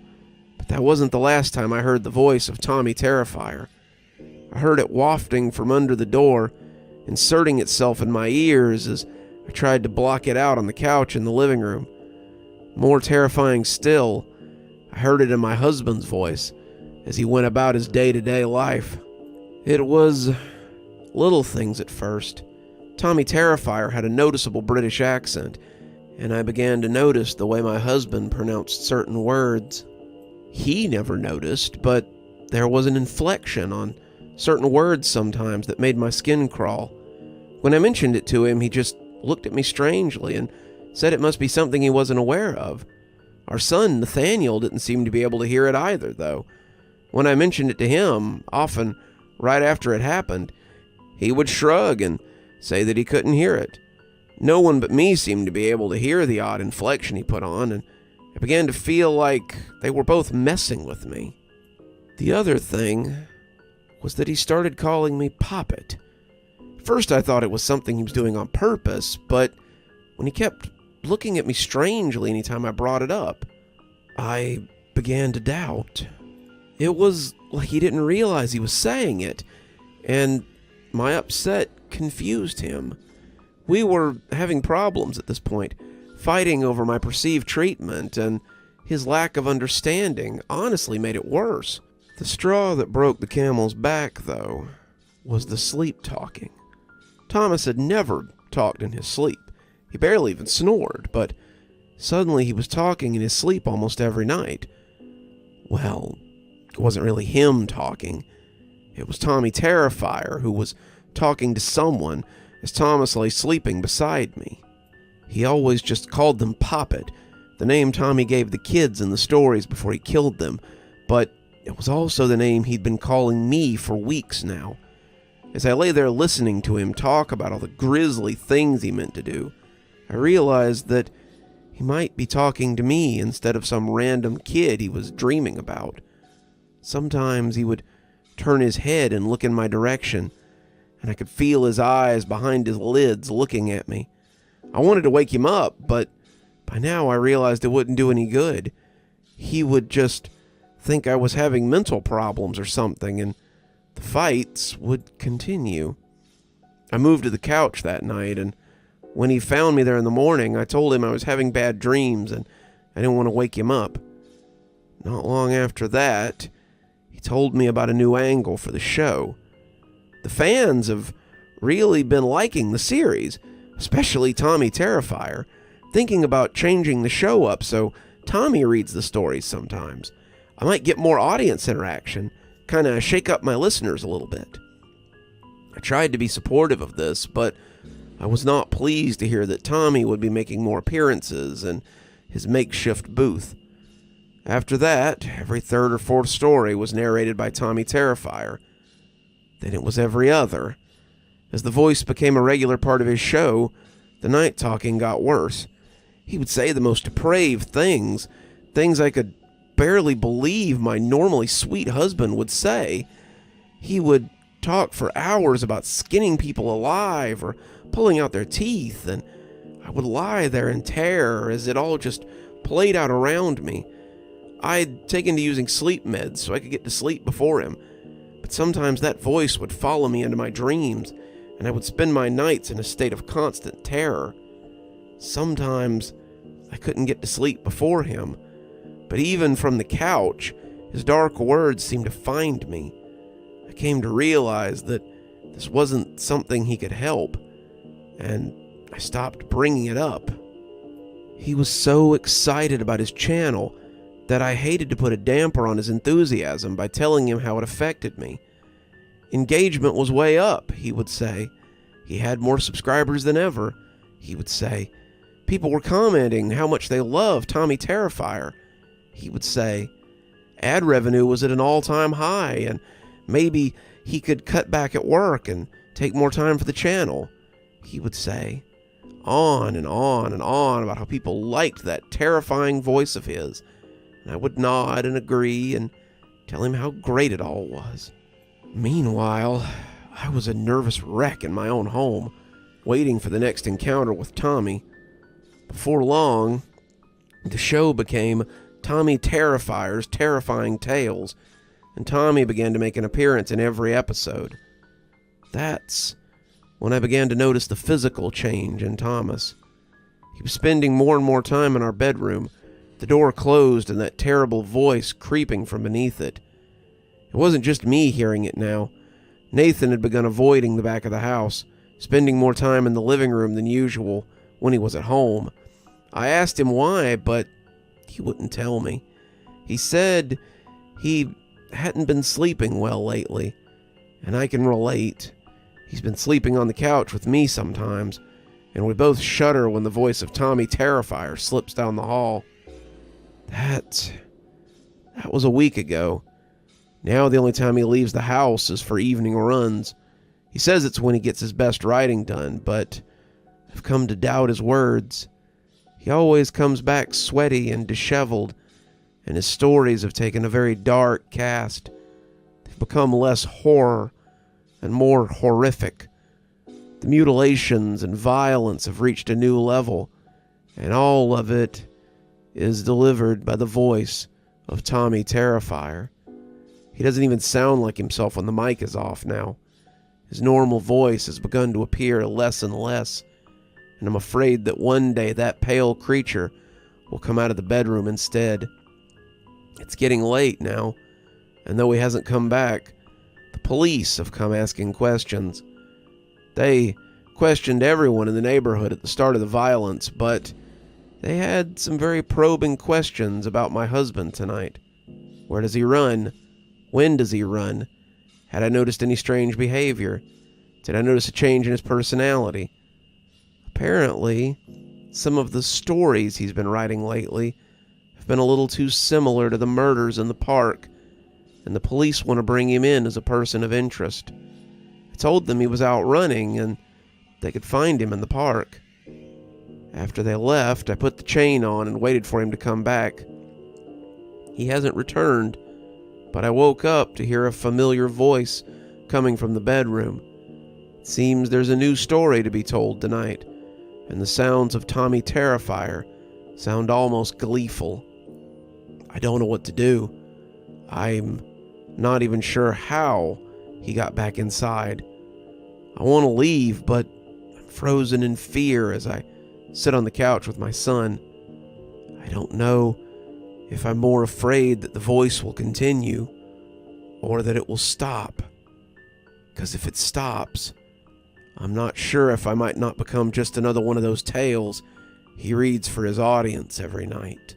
but that wasn't the last time I heard the voice of Tommy Terrifier. I heard it wafting from under the door, inserting itself in my ears as I tried to block it out on the couch in the living room. More terrifying still, I heard it in my husband's voice as he went about his day-to-day life. It was little things at first. Tommy Terrifier had a noticeable British accent, and I began to notice the way my husband pronounced certain words. He never noticed, but there was an inflection on certain words sometimes that made my skin crawl. When I mentioned it to him, he just looked at me strangely and said it must be something he wasn't aware of. Our son, Nathaniel, didn't seem to be able to hear it either, though. When I mentioned it to him, often right after it happened, he would shrug and say that he couldn't hear it. No one but me seemed to be able to hear the odd inflection he put on, and I began to feel like they were both messing with me. The other thing was that he started calling me Poppet. First I thought it was something he was doing on purpose, but when he kept looking at me strangely anytime I brought it up, I began to doubt. It was like he didn't realize he was saying it, and my upset confused him. We were having problems at this point, fighting over my perceived treatment, and his lack of understanding honestly made it worse. The straw that broke the camel's back, though, was the sleep talking. Thomas had never talked in his sleep. He barely even snored, but suddenly he was talking in his sleep almost every night. Well, it wasn't really him talking. It was Tommy Terrifier who was talking to someone as Thomas lay sleeping beside me. He always just called them Poppet, the name Tommy gave the kids in the stories before he killed them, but it was also the name he'd been calling me for weeks now. As I lay there listening to him talk about all the grisly things he meant to do, I realized that he might be talking to me instead of some random kid he was dreaming about. Sometimes he would turn his head and look in my direction, and I could feel his eyes behind his lids looking at me. I wanted to wake him up, but by now I realized it wouldn't do any good. He would just think I was having mental problems or something, and the fights would continue. I moved to the couch that night, and when he found me there in the morning, I told him I was having bad dreams and I didn't want to wake him up. Not long after that, he told me about a new angle for the show. The fans have really been liking the series, especially Tommy Terrifier, thinking about changing the show up so Tommy reads the stories sometimes. I might get more audience interaction, kind of shake up my listeners a little bit. I tried to be supportive of this, but I was not pleased to hear that Tommy would be making more appearances in his makeshift booth. After that, every third or fourth story was narrated by Tommy Terrifier. Then it was every other. As the voice became a regular part of his show, the night talking got worse. He would say the most depraved things I could barely believe my normally sweet husband would say. He would talk for hours about skinning people alive or pulling out their teeth, and I would lie there in terror as it all just played out around me. I'd taken to using sleep meds so I could get to sleep before him, but sometimes that voice would follow me into my dreams, and I would spend my nights in a state of constant terror. Sometimes I couldn't get to sleep before him, but even from the couch, his dark words seemed to find me. I came to realize that this wasn't something he could help, and I stopped bringing it up. He was so excited about his channel that I hated to put a damper on his enthusiasm by telling him how it affected me. Engagement was way up, he would say. He had more subscribers than ever, he would say. People were commenting how much they loved Tommy Terrifier, he would say. Ad revenue was at an all-time high, and maybe he could cut back at work and take more time for the channel, he would say. On and on and on about how people liked that terrifying voice of his, and I would nod and agree and tell him how great it all was. Meanwhile, I was a nervous wreck in my own home, waiting for the next encounter with Tommy. Before long, the show became Tommy Terrifier's Terrifying Tales, and Tommy began to make an appearance in every episode. That's when I began to notice the physical change in Thomas. He was spending more and more time in our bedroom, the door closed and that terrible voice creeping from beneath it. It wasn't just me hearing it now. Nathan had begun avoiding the back of the house, spending more time in the living room than usual when he was at home. I asked him why, but he wouldn't tell me. He said he hadn't been sleeping well lately, and I can relate. He's been sleeping on the couch with me sometimes, and we both shudder when the voice of Tommy Terrifier slips down the hall. That was a week ago. Now the only time he leaves the house is for evening runs. He says it's when he gets his best writing done, but I've come to doubt his words. He always comes back sweaty and disheveled, and his stories have taken a very dark cast. They've become less horror and more horrific. The mutilations and violence have reached a new level, and all of it is delivered by the voice of Tommy Terrifier. He doesn't even sound like himself when the mic is off now. His normal voice has begun to appear less and less, and I'm afraid that one day that pale creature will come out of the bedroom instead. It's getting late now, and though he hasn't come back, the police have come asking questions. They questioned everyone in the neighborhood at the start of the violence, but they had some very probing questions about my husband tonight. Where does he run? When does he run? Had I noticed any strange behavior? Did I notice a change in his personality? Apparently, some of the stories he's been writing lately have been a little too similar to the murders in the park, and the police want to bring him in as a person of interest. I told them he was out running and they could find him in the park. After they left, I put the chain on and waited for him to come back. He hasn't returned, but I woke up to hear a familiar voice coming from the bedroom. It seems there's a new story to be told tonight, and the sounds of Tommy Terrifier sound almost gleeful. I don't know what to do. I'm not even sure how he got back inside. I want to leave, but I'm frozen in fear as I sit on the couch with my son. I don't know if I'm more afraid that the voice will continue or that it will stop. Because if it stops, I'm not sure if I might not become just another one of those tales he reads for his audience every night.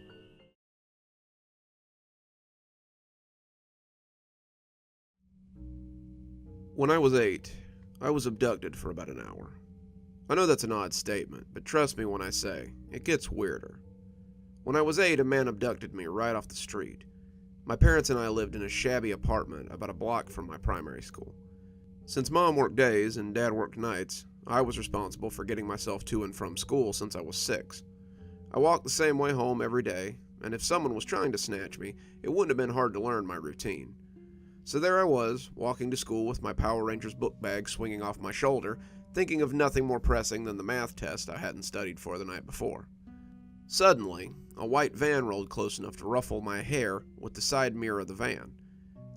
When I was 8, I was abducted for about an hour. I know that's an odd statement, but trust me when I say, it gets weirder. When I was 8, a man abducted me right off the street. My parents and I lived in a shabby apartment about a block from my primary school. Since Mom worked days and Dad worked nights, I was responsible for getting myself to and from school since I was 6. I walked the same way home every day, and if someone was trying to snatch me, it wouldn't have been hard to learn my routine. So there I was, walking to school with my Power Rangers book bag swinging off my shoulder, thinking of nothing more pressing than the math test I hadn't studied for the night before. Suddenly, a white van rolled close enough to ruffle my hair with the side mirror of the van.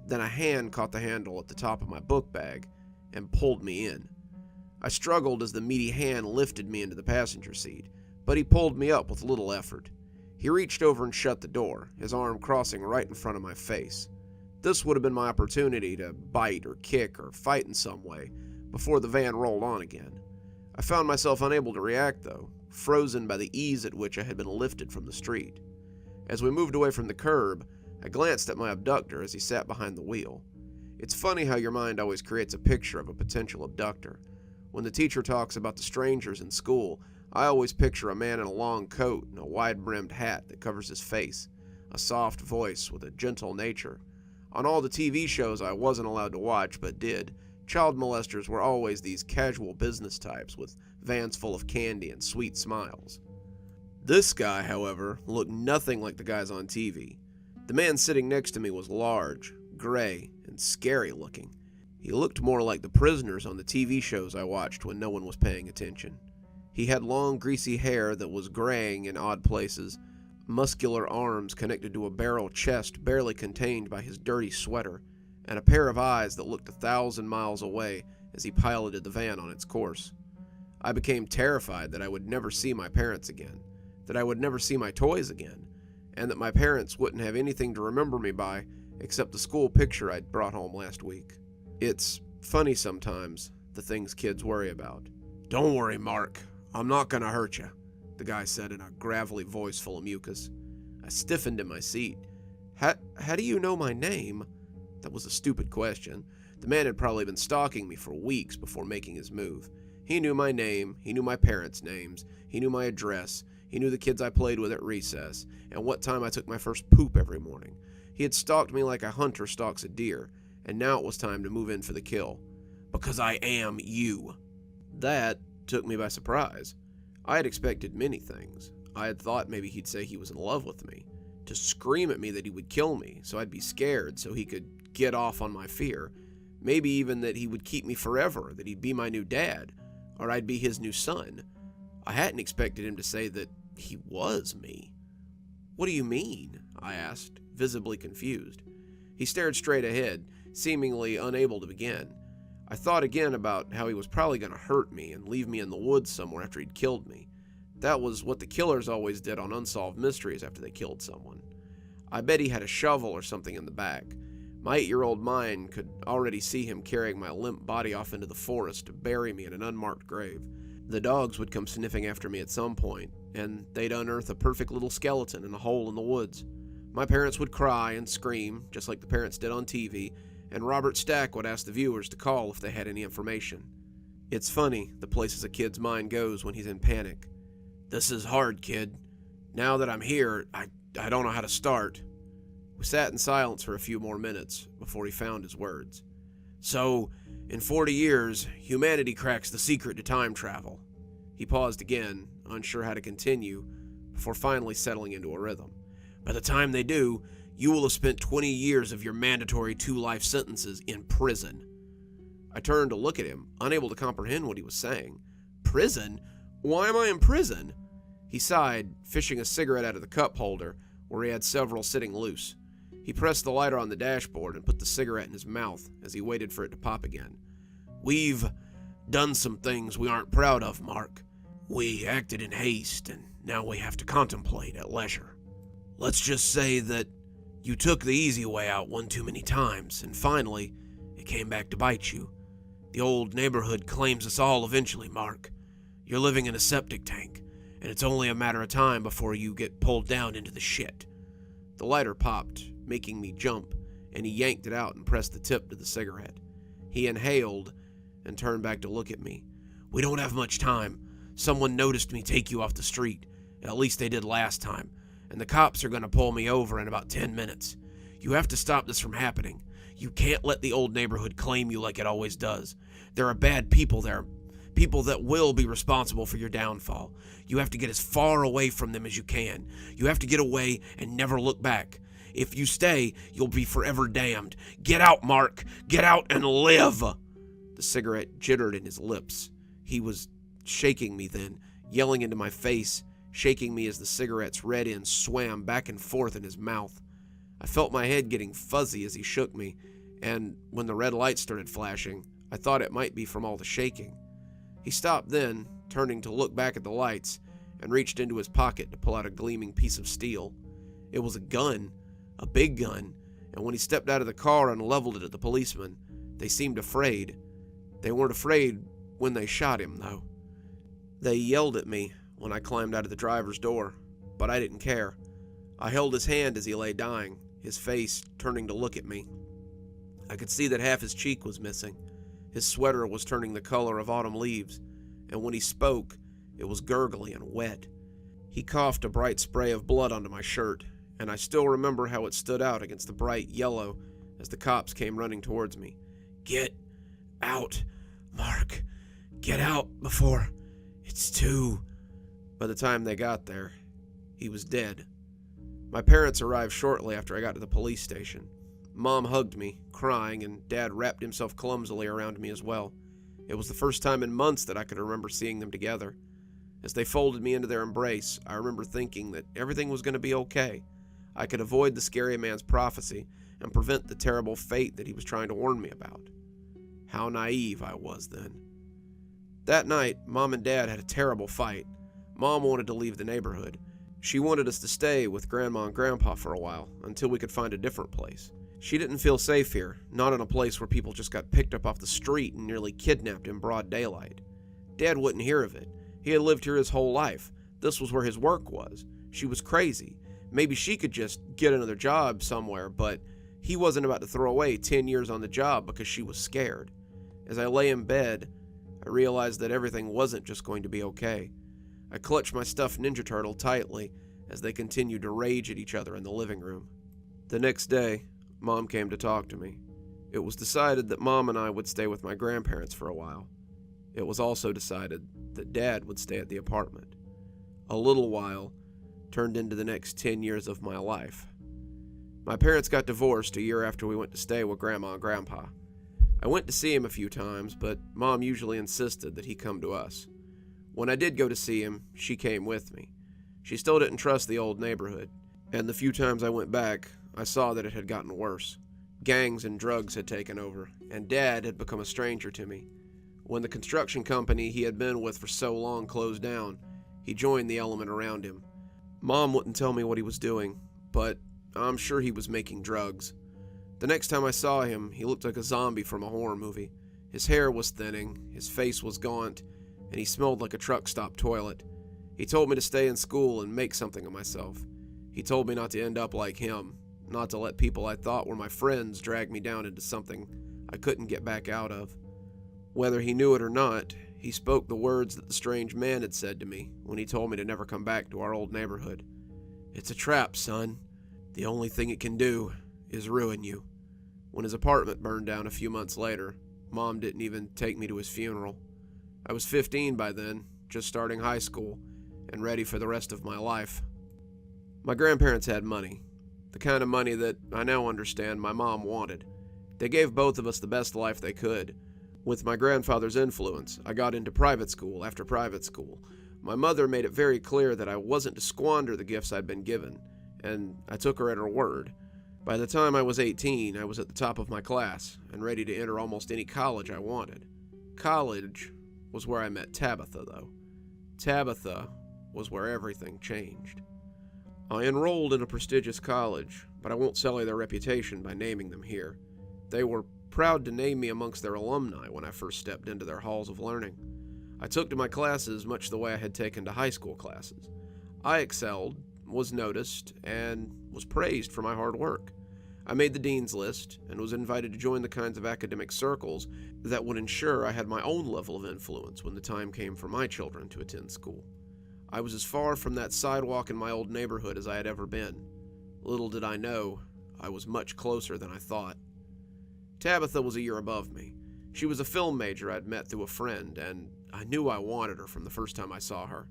Then a hand caught the handle at the top of my book bag and pulled me in. I struggled as the meaty hand lifted me into the passenger seat, but he pulled me up with little effort. He reached over and shut the door, his arm crossing right in front of my face. This would have been my opportunity to bite or kick or fight in some way before the van rolled on again. I found myself unable to react though, frozen by the ease at which I had been lifted from the street. As we moved away from the curb, I glanced at my abductor as he sat behind the wheel. It's funny how your mind always creates a picture of a potential abductor. When the teacher talks about the strangers in school, I always picture a man in a long coat and a wide-brimmed hat that covers his face, a soft voice with a gentle nature. On all the TV shows I wasn't allowed to watch but did, child molesters were always these casual business types with vans full of candy and sweet smiles. This guy, however, looked nothing like the guys on TV. The man sitting next to me was large, gray, and scary looking. He looked more like the prisoners on the TV shows I watched when no one was paying attention. He had long, greasy hair that was graying in odd places, muscular arms connected to a barrel chest barely contained by his dirty sweater, and a pair of eyes that looked 1,000 miles away as he piloted the van on its course. I became terrified that I would never see my parents again, that I would never see my toys again, and that my parents wouldn't have anything to remember me by except the school picture I'd brought home last week. It's Funny sometimes, the things kids worry about. "Don't worry, Mark. I'm not gonna hurt you," the guy said in a gravelly voice full of mucus. I stiffened in my seat. How do you know my name?" That was a stupid question. The man had probably been stalking me for weeks before making his move. He knew my name, he knew my parents' names, he knew my address, he knew the kids I played with at recess, and what time I took my first poop every morning. He had stalked me like a hunter stalks a deer, and now it was time to move in for the kill. "Because I am you." That took me by surprise. I had expected many things. I had thought maybe he'd say he was in love with me, to scream at me that he would kill me so I'd be scared so he could get off on my fear, maybe even that he would keep me forever, that he'd be my new dad, or I'd be his new son. I hadn't expected him to say that he was me. "What do you mean?" I asked, visibly confused. He stared straight ahead, seemingly unable to begin. I thought again about how he was probably going to hurt me and leave me in the woods somewhere after he'd killed me. That was what the killers always did on unsolved mysteries after they killed someone. I bet he had a shovel or something in the back. My 8-year-old mind could already see him carrying my limp body off into the forest to bury me in an unmarked grave. The dogs would come sniffing after me at some point, and they'd unearth a perfect little skeleton in a hole in the woods. My parents would cry and scream, just like the parents did on TV, and Robert Stack would ask the viewers to call if they had any information. It's funny, the places a kid's mind goes when he's in panic. "This is hard, kid. Now that I'm here, I don't know how to start." We sat in silence for a few more minutes before he found his words. "So, in 40 years, humanity cracks the secret to time travel." He paused again, unsure how to continue, before finally settling into a rhythm. "By the time they do, you will have spent 20 years of your mandatory 2 life sentences in prison." I turned to look at him, unable to comprehend what he was saying. "Prison? Why am I in prison?" He sighed, fishing a cigarette out of the cup holder, where he had several sitting loose. He pressed the lighter on the dashboard and put the cigarette in his mouth as he waited for it to pop again. "We've done some things we aren't proud of, Mark. We acted in haste, and now we have to contemplate at leisure. Let's just say that you took the easy way out one too many times, and finally, it came back to bite you. The old neighborhood claims us all eventually, Mark. You're living in a septic tank, and it's only a matter of time before you get pulled down into the shit." The lighter popped, making me jump, and he yanked it out and pressed the tip to the cigarette. He inhaled and turned back to look at me. "We don't have much time. Someone noticed me take you off the street. At least they did last time. And the cops are going to pull me over in about 10 minutes. You have to stop this from happening. You can't let the old neighborhood claim you like it always does. There are bad people there. People that will be responsible for your downfall. You have to get as far away from them as you can. You have to get away and never look back. If you stay, you'll be forever damned. Get out, Mark. Get out and live." The cigarette jittered in his lips. He was shaking me then, yelling into my face, shaking me as the cigarette's red end swam back and forth in his mouth. I felt my head getting fuzzy as he shook me, and when the red light started flashing, I thought it might be from all the shaking. He stopped then, turning to look back at the lights, and reached into his pocket to pull out a gleaming piece of steel. It was a gun, a big gun, and when he stepped out of the car and leveled it at the policeman, they seemed afraid. They weren't afraid when they shot him, though. They yelled at me when I climbed out of the driver's door, but I didn't care. I held his hand as he lay dying, his face turning to look at me. I could see that half his cheek was missing. His sweater was turning the color of autumn leaves, and when he spoke, it was gurgly and wet. He coughed a bright spray of blood onto my shirt, and I still remember how it stood out against the bright yellow as the cops came running towards me. "Get out, Mark. Get out before it's too..." By the time they got there, he was dead. My parents arrived shortly after I got to the police station. Mom hugged me, crying, and Dad wrapped himself clumsily around me as well. It was the first time in months that I could remember seeing them together. As they folded me into their embrace, I remember thinking that everything was going to be okay. I could avoid the scary man's prophecy and prevent the terrible fate that he was trying to warn me about. How naive I was then. That night, Mom and Dad had a terrible fight. Mom wanted to leave the neighborhood. She wanted us to stay with Grandma and Grandpa for a while, until we could find a different place. She didn't feel safe here, not in a place where people just got picked up off the street and nearly kidnapped in broad daylight. Dad wouldn't hear of it. He had lived here his whole life. This was where his work was. She was crazy. Maybe she could just get another job somewhere, but he wasn't about to throw away 10 years on the job because she was scared. As I lay in bed, I realized that everything wasn't just going to be okay. I clutched my stuffed Ninja Turtle tightly as they continued to rage at each other in the living room. The next day, Mom came to talk to me. It was decided that Mom and I would stay with my grandparents for a while. It was also decided that Dad would stay at the apartment. A little while turned into the next 10 years of my life. My parents got divorced a year after we went to stay with Grandma and Grandpa. I went to see him a few times, but Mom usually insisted that he come to us. When I did go to see him, she came with me. She still didn't trust the old neighborhood, and the few times I went back, I saw that it had gotten worse. Gangs and drugs had taken over, and Dad had become a stranger to me. When the construction company he had been with for so long closed down, he joined the element around him. Mom wouldn't tell me what he was doing, but I'm sure he was making drugs. The next time I saw him, he looked like a zombie from a horror movie. His hair was thinning, his face was gaunt, and he smelled like a truck stop toilet. He told me to stay in school and make something of myself. He told me not to end up like him, not to let people I thought were my friends drag me down into something I couldn't get back out of. Whether he knew it or not, he spoke the words that the strange man had said to me when he told me to never come back to our old neighborhood. "It's a trap, son. The only thing it can do is ruin you." When his apartment burned down a few months later, Mom didn't even take me to his funeral. I was 15 by then, just starting high school, and ready for the rest of my life. My grandparents had money. The kind of money that I now understand my mom wanted. They gave both of us the best life they could. With my grandfather's influence, I got into private school after private school. My mother made it very clear that I wasn't to squander the gifts I'd been given, and I took her at her word. By the time I was 18, I was at the top of my class and ready to enter almost any college I wanted. College was where I met Tabitha, though. Tabitha was where everything changed. I enrolled in a prestigious college, but I won't sully their reputation by naming them here. They were proud to name me amongst their alumni when I first stepped into their halls of learning. I took to my classes much the way I had taken to high school classes. I excelled, was noticed, and was praised for my hard work. I made the dean's list and was invited to join the kinds of academic circles that would ensure I had my own level of influence when the time came for my children to attend school. I was as far from that sidewalk in my old neighborhood as I had ever been. Little did I know, I was much closer than I thought. Tabitha was a year above me. She was a film major I'd met through a friend, and I knew I wanted her from the first time I saw her.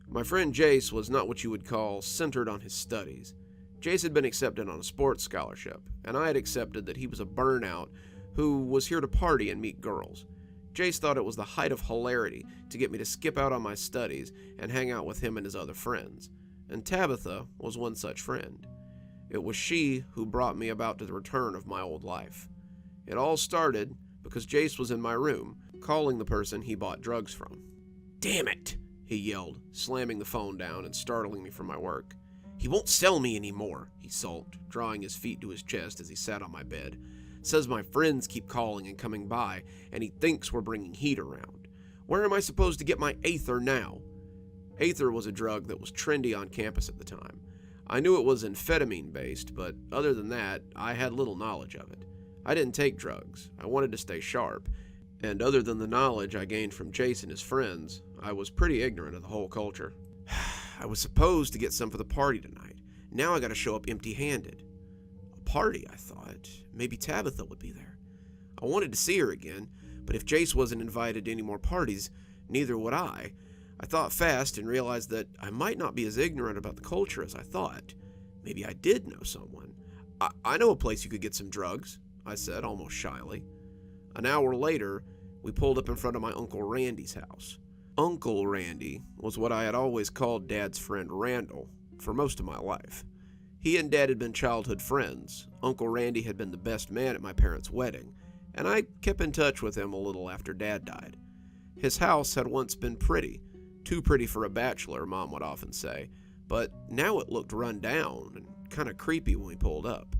My friend Jace was not what you would call centered on his studies. Jace had been accepted on a sports scholarship, and I had accepted that he was a burnout who was here to party and meet girls. Jace thought it was the height of hilarity to get me to skip out on my studies and hang out with him and his other friends, and Tabitha was one such friend. It was she who brought me about to the return of my old life. It all started because Jace was in my room, calling the person he bought drugs from. "Damn it!" he yelled, slamming the phone down and startling me from my work. "He won't sell me anymore," he sulked, drawing his feet to his chest as he sat on my bed. "Says my friends keep calling and coming by, and he thinks we're bringing heat around. Where am I supposed to get my Aether now?" Aether was a drug that was trendy on campus at the time. I knew it was amphetamine-based, but other than that, I had little knowledge of it. I didn't take drugs. I wanted to stay sharp, and other than the knowledge I gained from Jace and his friends, I was pretty ignorant of the whole culture. I was supposed to get some for the party tonight. Now I gotta show up empty-handed. A party, I thought. Maybe Tabitha would be there. I wanted to see her again, but if Jace wasn't invited to any more parties, neither would I. I thought fast and realized that I might not be as ignorant about the culture as I thought. Maybe I did know someone. I know a place you could get some drugs, I said, almost shyly. An hour later, we pulled up in front of my Uncle Randy's house. Uncle Randy was what I had always called Dad's friend Randall for most of my life. He and Dad had been childhood friends. Uncle Randy had been the best man at my parents' wedding, and I kept in touch with him a little after Dad died. His house had once been pretty, too pretty for a bachelor, Mom would often say, but now it looked run down and kind of creepy when we pulled up.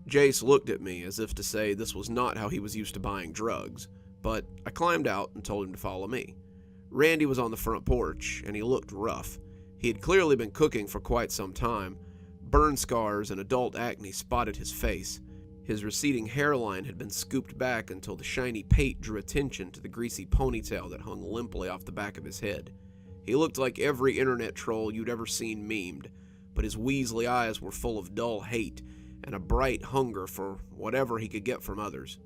Jace looked at me as if to say this was not how he was used to buying drugs, but I climbed out and told him to follow me. Randy was on the front porch, and he looked rough. He had clearly been cooking for quite some time. Burn scars and adult acne spotted his face. His receding hairline had been scooped back until the shiny pate drew attention to the greasy ponytail that hung limply off the back of his head. He looked like every internet troll you'd ever seen memed, but his weaselly eyes were full of dull hate and a bright hunger for whatever he could get from others.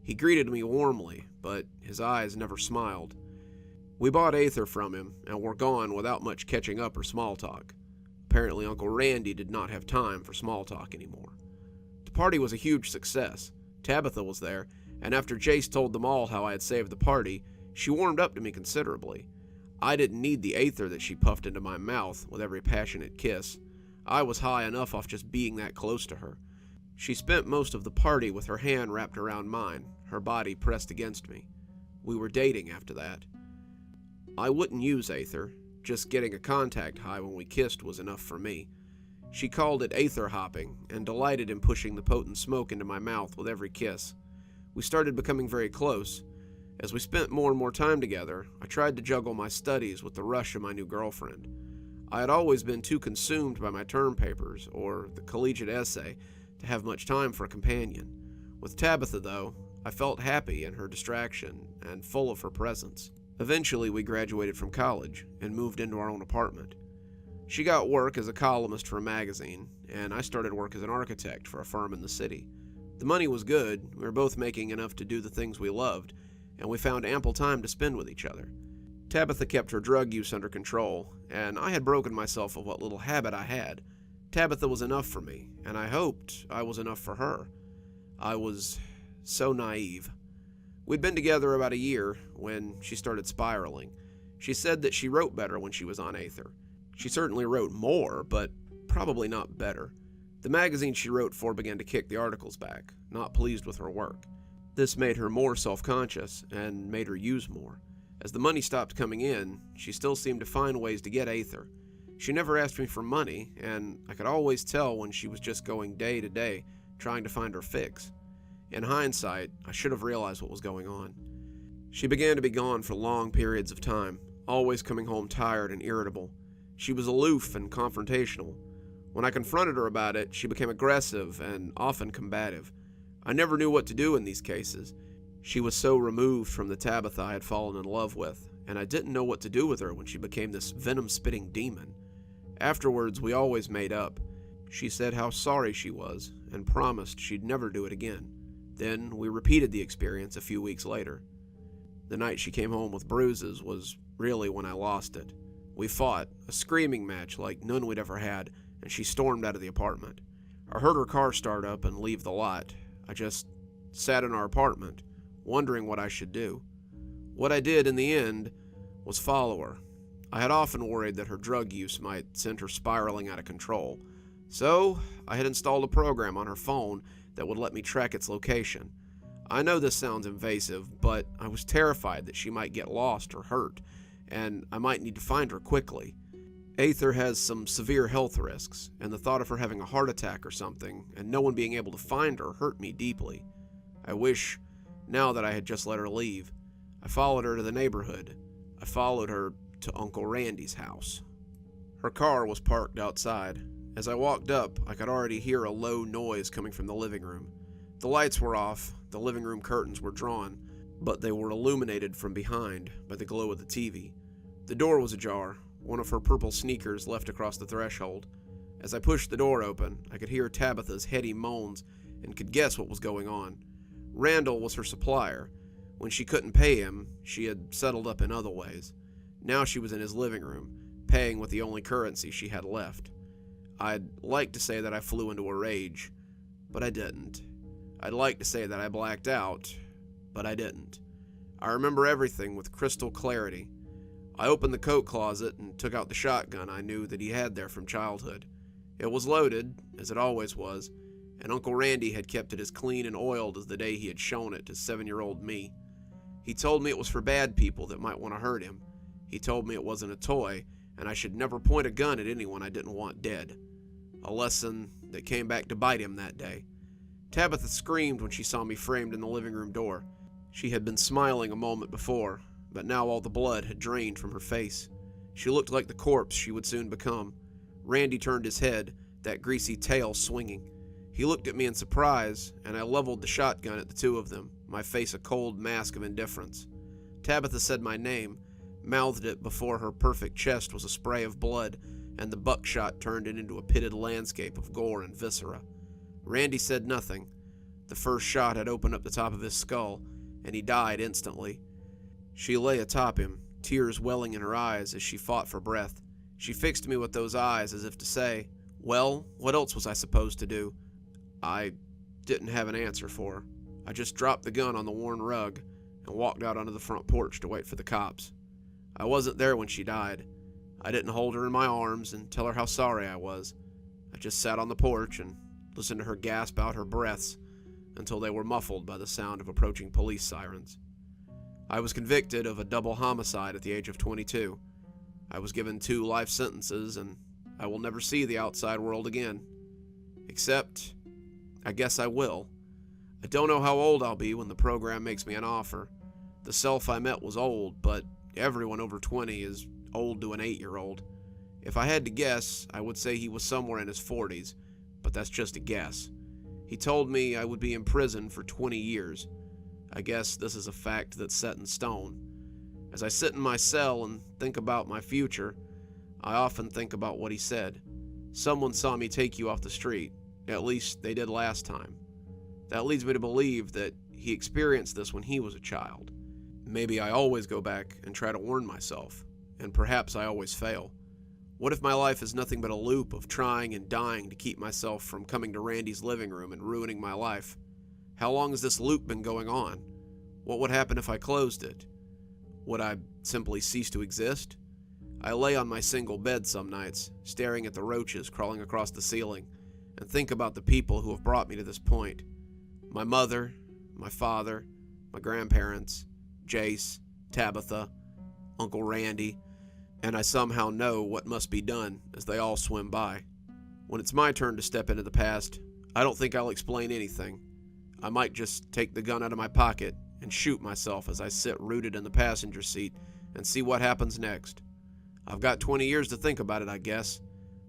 He greeted me warmly, but his eyes never smiled. We bought Aether from him, and were gone without much catching up or small talk. Apparently Uncle Randy did not have time for small talk anymore. The party was a huge success. Tabitha was there, and after Jace told them all how I had saved the party, she warmed up to me considerably. I didn't need the Aether that she puffed into my mouth with every passionate kiss. I was high enough off just being that close to her. She spent most of the party with her hand wrapped around mine, her body pressed against me. We were dating after that. I wouldn't use Aether. Just getting a contact high when we kissed was enough for me. She called it Aether hopping, and delighted in pushing the potent smoke into my mouth with every kiss. We started becoming very close. As we spent more and more time together, I tried to juggle my studies with the rush of my new girlfriend. I had always been too consumed by my term papers, or the collegiate essay, to have much time for a companion. With Tabitha, though, I felt happy in her distraction and full of her presence. Eventually, we graduated from college and moved into our own apartment. She got work as a columnist for a magazine, and I started work as an architect for a firm in the city. The money was good, we were both making enough to do the things we loved, and we found ample time to spend with each other. Tabitha kept her drug use under control, and I had broken myself of what little habit I had. Tabitha was enough for me, and I hoped I was enough for her. I was so naive. We'd been together about a year when she started spiraling. She said that she wrote better when she was on Aether. She certainly wrote more, but probably not better. The magazine she wrote for began to kick the articles back, not pleased with her work. This made her more self-conscious and made her use more. As the money stopped coming in, she still seemed to find ways to get Aether. She never asked me for money, and I could always tell when she was just going day to day, trying to find her fix. In hindsight, I should have realized what was going on. She began to be gone for long periods of time, always coming home tired and irritable. She was aloof and confrontational. When I confronted her about it, she became aggressive and often combative. I never knew what to do in these cases. She was so removed from the Tabitha I had fallen in love with, and I didn't know what to do with her when she became this venom-spitting demon. Afterwards, we always made up. She said how sorry she was, and promised she'd never do it again. Then we repeated the experience a few weeks later. The night she came home with bruises was really when I lost it. We fought, a screaming match like none we'd ever had, and she stormed out of the apartment. I heard her car start up and leave the lot. I just sat in our apartment, wondering what I should do. What I did in the end was follow her. I had often worried that her drug use might send her spiraling out of control, so I had installed a program on her phone that would let me track its location. I know this sounds invasive, but I was terrified that she might get lost or hurt, and I might need to find her quickly. Aether has some severe health risks, and the thought of her having a heart attack or something and no one being able to find her hurt me deeply. I wish, now that I had just let her leave, I followed her to the neighborhood. I followed her to Uncle Randy's house. Her car was parked outside. As I walked up, I could already hear a low noise coming from the living room. The lights were off, the living room curtains were drawn, but they were illuminated from behind by the glow of the TV. The door was ajar, one of her purple sneakers left across the threshold. As I pushed the door open, I could hear Tabitha's heady moans and could guess what was going on. Randall was her supplier. When she couldn't pay him, she had settled up in other ways. Now she was in his living room, paying with the only currency she had left. I'd like to say that I flew into a rage, but I didn't. I'd like to say that I blacked out, but I didn't. I remember everything with crystal clarity. I opened the coat closet and took out the shotgun I knew that he had there from childhood. It was loaded, as it always was, and Uncle Randy had kept it as clean and oiled as the day he had shown it to 7-year-old me. He told me it was for bad people that might want to hurt him. He told me it wasn't a toy, and I should never point a gun at anyone I didn't want dead. A lesson that came back to bite him that day. Tabitha screamed when she saw me framed in the living room door. She had been smiling a moment before, but now all the blood had drained from her face. She looked like the corpse she would soon become. Randy turned his head, that greasy tail swinging. He looked at me in surprise, and I leveled the shotgun at the two of them, my face a cold mask of indifference. Tabitha said my name, mouthed it before her perfect chest was a spray of blood, and the buckshot turned it into a pitted landscape of gore and viscera. Randy said nothing. The first shot had opened up the top of his skull, and he died instantly. She lay atop him, tears welling in her eyes as she fought for breath. She fixed me with those eyes as if to say, well, what else was I supposed to do? I didn't have an answer for her. I just dropped the gun on the worn rug and walked out onto the front porch to wait for the cops. I wasn't there when she died. I didn't hold her in my arms and tell her how sorry I was. I just sat on the porch and listened to her gasp out her breaths until they were muffled by the sound of approaching police sirens. I was convicted of a double homicide at the age of 22. I was given 2 life sentences, and I will never see the outside world again. Except, I guess I will. I don't know how old I'll be when the program makes me an offer. The self I met was old, but everyone over 20 is old to an 8-year-old. If I had to guess, I would say he was somewhere in his 40s, but that's just a guess. He told me I would be in prison for 20 years. I guess this is a fact that's set in stone. As I sit in my cell and think about my future, I often think about what he said. Someone saw me take you off the street. At least they did last time. That leads me to believe that he experienced this when he was a child. Maybe I always go back and try to warn myself, and perhaps I always fail. What if my life is nothing but a loop of trying and dying to keep myself from coming to Randy's living room and ruining my life? How long has this loop been going on? What would happen if I closed it? Would I simply cease to exist? I lay on my single bed some nights, staring at the roaches crawling across the ceiling, and think about the people who have brought me to this point. My mother, my father, my grandparents, Jace, Tabitha, Uncle Randy, and I somehow know what must be done as they all swim by. When it's my turn to step into the past, I don't think I'll explain anything. I might just take the gun out of my pocket and shoot myself as I sit rooted in the passenger seat and see what happens next. I've got 20 years to think about it, I guess.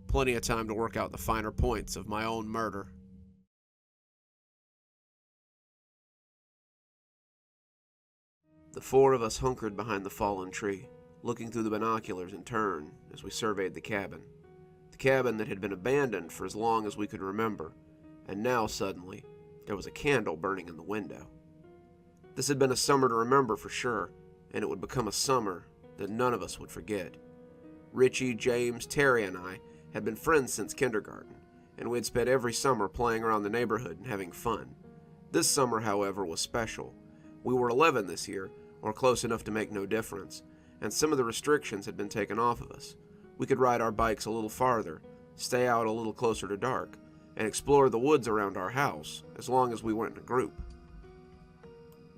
Plenty of time to work out the finer points of my own murder. The 4 of us hunkered behind the fallen tree, looking through the binoculars in turn as we surveyed the cabin. The cabin that had been abandoned for as long as we could remember, and now suddenly there was a candle burning in the window. This had been a summer to remember for sure, and it would become a summer that none of us would forget. Richie, James, Terry, and I had been friends since kindergarten, and we had spent every summer playing around the neighborhood and having fun. This summer, however, was special. We were 11 this year, or close enough to make no difference, and some of the restrictions had been taken off of us. We could ride our bikes a little farther, stay out a little closer to dark, and explore the woods around our house, as long as we weren't in a group.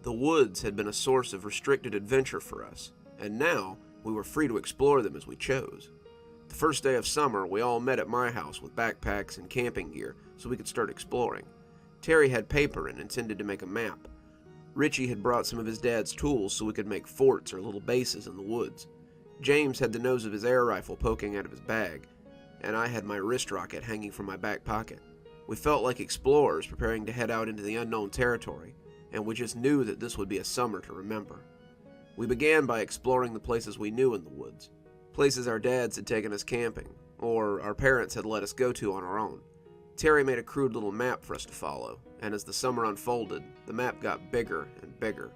The woods had been a source of restricted adventure for us, and now we were free to explore them as we chose. The first day of summer, we all met at my house with backpacks and camping gear so we could start exploring. Terry had paper and intended to make a map. Richie had brought some of his dad's tools so we could make forts or little bases in the woods. James had the nose of his air rifle poking out of his bag, and I had my wrist rocket hanging from my back pocket. We felt like explorers preparing to head out into the unknown territory, and we just knew that this would be a summer to remember. We began by exploring the places we knew in the woods, places our dads had taken us camping, or our parents had let us go to on our own. Terry made a crude little map for us to follow, and as the summer unfolded, the map got bigger and bigger.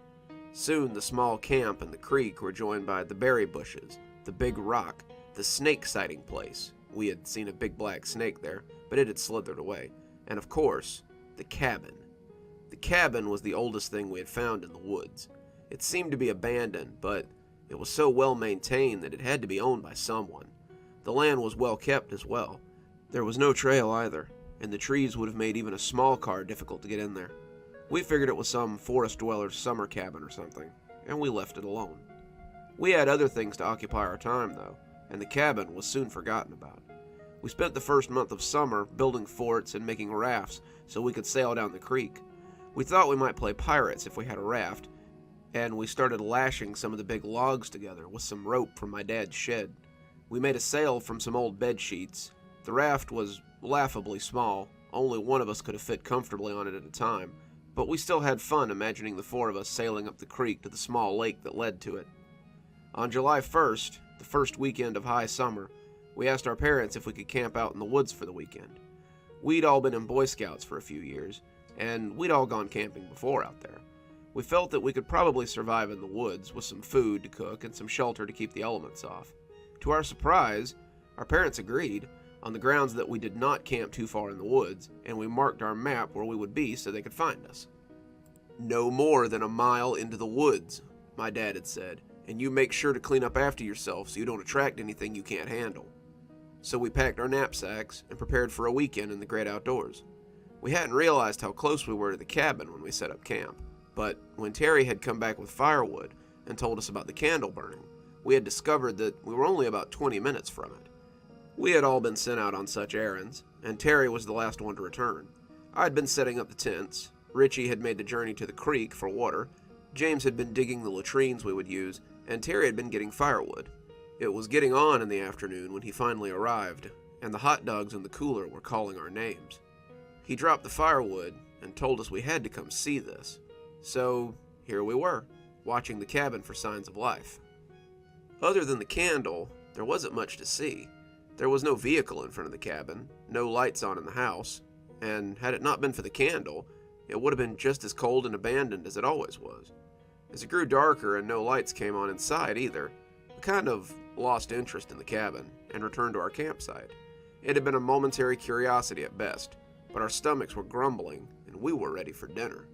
Soon the small camp and the creek were joined by the berry bushes, the big rock, the snake sighting place. We had seen a big black snake there, but it had slithered away. And of course, the cabin. The cabin was the oldest thing we had found in the woods. It seemed to be abandoned, but it was so well maintained that it had to be owned by someone. The land was well kept as well. There was no trail either, and the trees would have made even a small car difficult to get in there. We figured it was some forest dweller's summer cabin or something, and we left it alone. We had other things to occupy our time, though, and the cabin was soon forgotten about. We spent the first month of summer building forts and making rafts so we could sail down the creek. We thought we might play pirates if we had a raft, and we started lashing some of the big logs together with some rope from my dad's shed. We made a sail from some old bed sheets. The raft was laughably small, only one of us could have fit comfortably on it at a time, but we still had fun imagining the four of us sailing up the creek to the small lake that led to it. On July 1st, the first weekend of high summer, we asked our parents if we could camp out in the woods for the weekend. We'd all been in Boy Scouts for a few years, and we'd all gone camping before out there. We felt that we could probably survive in the woods with some food to cook and some shelter to keep the elements off. To our surprise, our parents agreed, on the grounds that we did not camp too far in the woods, and we marked our map where we would be so they could find us. "No more than a mile into the woods," my dad had said, "and you make sure to clean up after yourself so you don't attract anything you can't handle." So we packed our knapsacks and prepared for a weekend in the great outdoors. We hadn't realized how close we were to the cabin when we set up camp, but when Terry had come back with firewood and told us about the candle burning, we had discovered that we were only about 20 minutes from it. We had all been sent out on such errands, and Terry was the last one to return. I had been setting up the tents, Richie had made the journey to the creek for water, James had been digging the latrines we would use, and Terry had been getting firewood. It was getting on in the afternoon when he finally arrived, and the hot dogs in the cooler were calling our names. He dropped the firewood and told us we had to come see this. So here we were, watching the cabin for signs of life. Other than the candle, there wasn't much to see. There was no vehicle in front of the cabin, no lights on in the house, and had it not been for the candle, it would have been just as cold and abandoned as it always was. As it grew darker and no lights came on inside either, we kind of lost interest in the cabin and returned to our campsite. It had been a momentary curiosity at best, but our stomachs were grumbling and we were ready for dinner.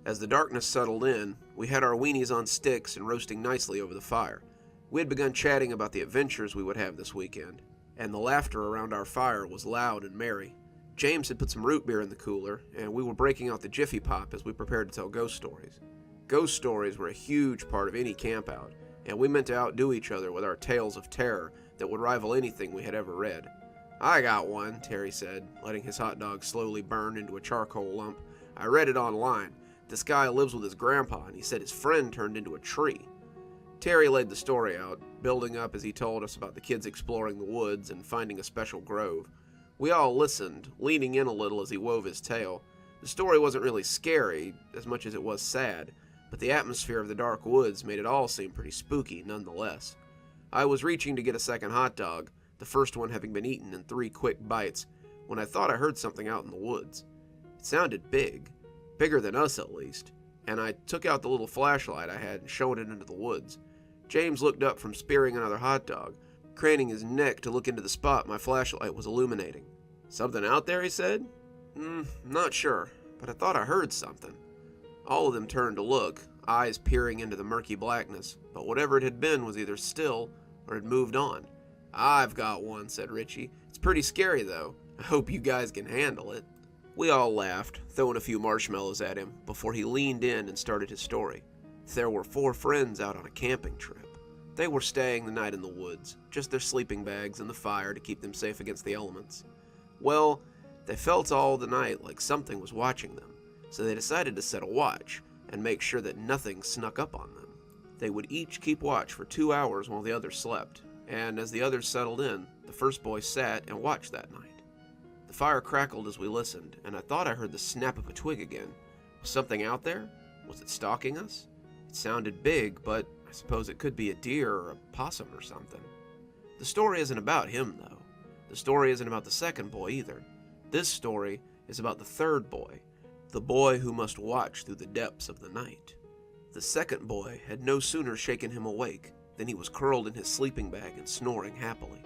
As the darkness settled in, we had our weenies on sticks and roasting nicely over the fire. We had begun chatting about the adventures we would have this weekend, and the laughter around our fire was loud and merry. James had put some root beer in the cooler, and we were breaking out the Jiffy Pop as we prepared to tell ghost stories. Ghost stories were a huge part of any campout, and we meant to outdo each other with our tales of terror that would rival anything we had ever read. "I got one," Terry said, letting his hot dog slowly burn into a charcoal lump. "I read it online. This guy lives with his grandpa, and he said his friend turned into a tree." Terry laid the story out, building up as he told us about the kids exploring the woods and finding a special grove. We all listened, leaning in a little as he wove his tale. The story wasn't really scary, as much as it was sad, but the atmosphere of the dark woods made it all seem pretty spooky nonetheless. I was reaching to get a second hot dog, the first one having been eaten in 3 quick bites, when I thought I heard something out in the woods. It sounded big, bigger than us at least, and I took out the little flashlight I had and shone it into the woods. James looked up from spearing another hot dog, craning his neck to look into the spot my flashlight was illuminating. "Something out there?" he said. Not sure, but I thought I heard something." All of them turned to look, eyes peering into the murky blackness, but whatever it had been was either still or had moved on. "I've got one," said Richie. "It's pretty scary, though. I hope you guys can handle it." We all laughed, throwing a few marshmallows at him, before he leaned in and started his story. There were 4 friends out on a camping trip. They were staying the night in the woods, just their sleeping bags and the fire to keep them safe against the elements. Well, they felt all the night like something was watching them, so they decided to set a watch and make sure that nothing snuck up on them. They would each keep watch for 2 hours while the others slept, and as the others settled in, the first boy sat and watched that night. The fire crackled as we listened, and I thought I heard the snap of a twig again. Was something out there? Was it stalking us? It sounded big, but I suppose it could be a deer or a possum or something. The story isn't about him, though. The story isn't about the second boy either. This story is about the third boy, the boy who must watch through the depths of the night. The second boy had no sooner shaken him awake than he was curled in his sleeping bag and snoring happily.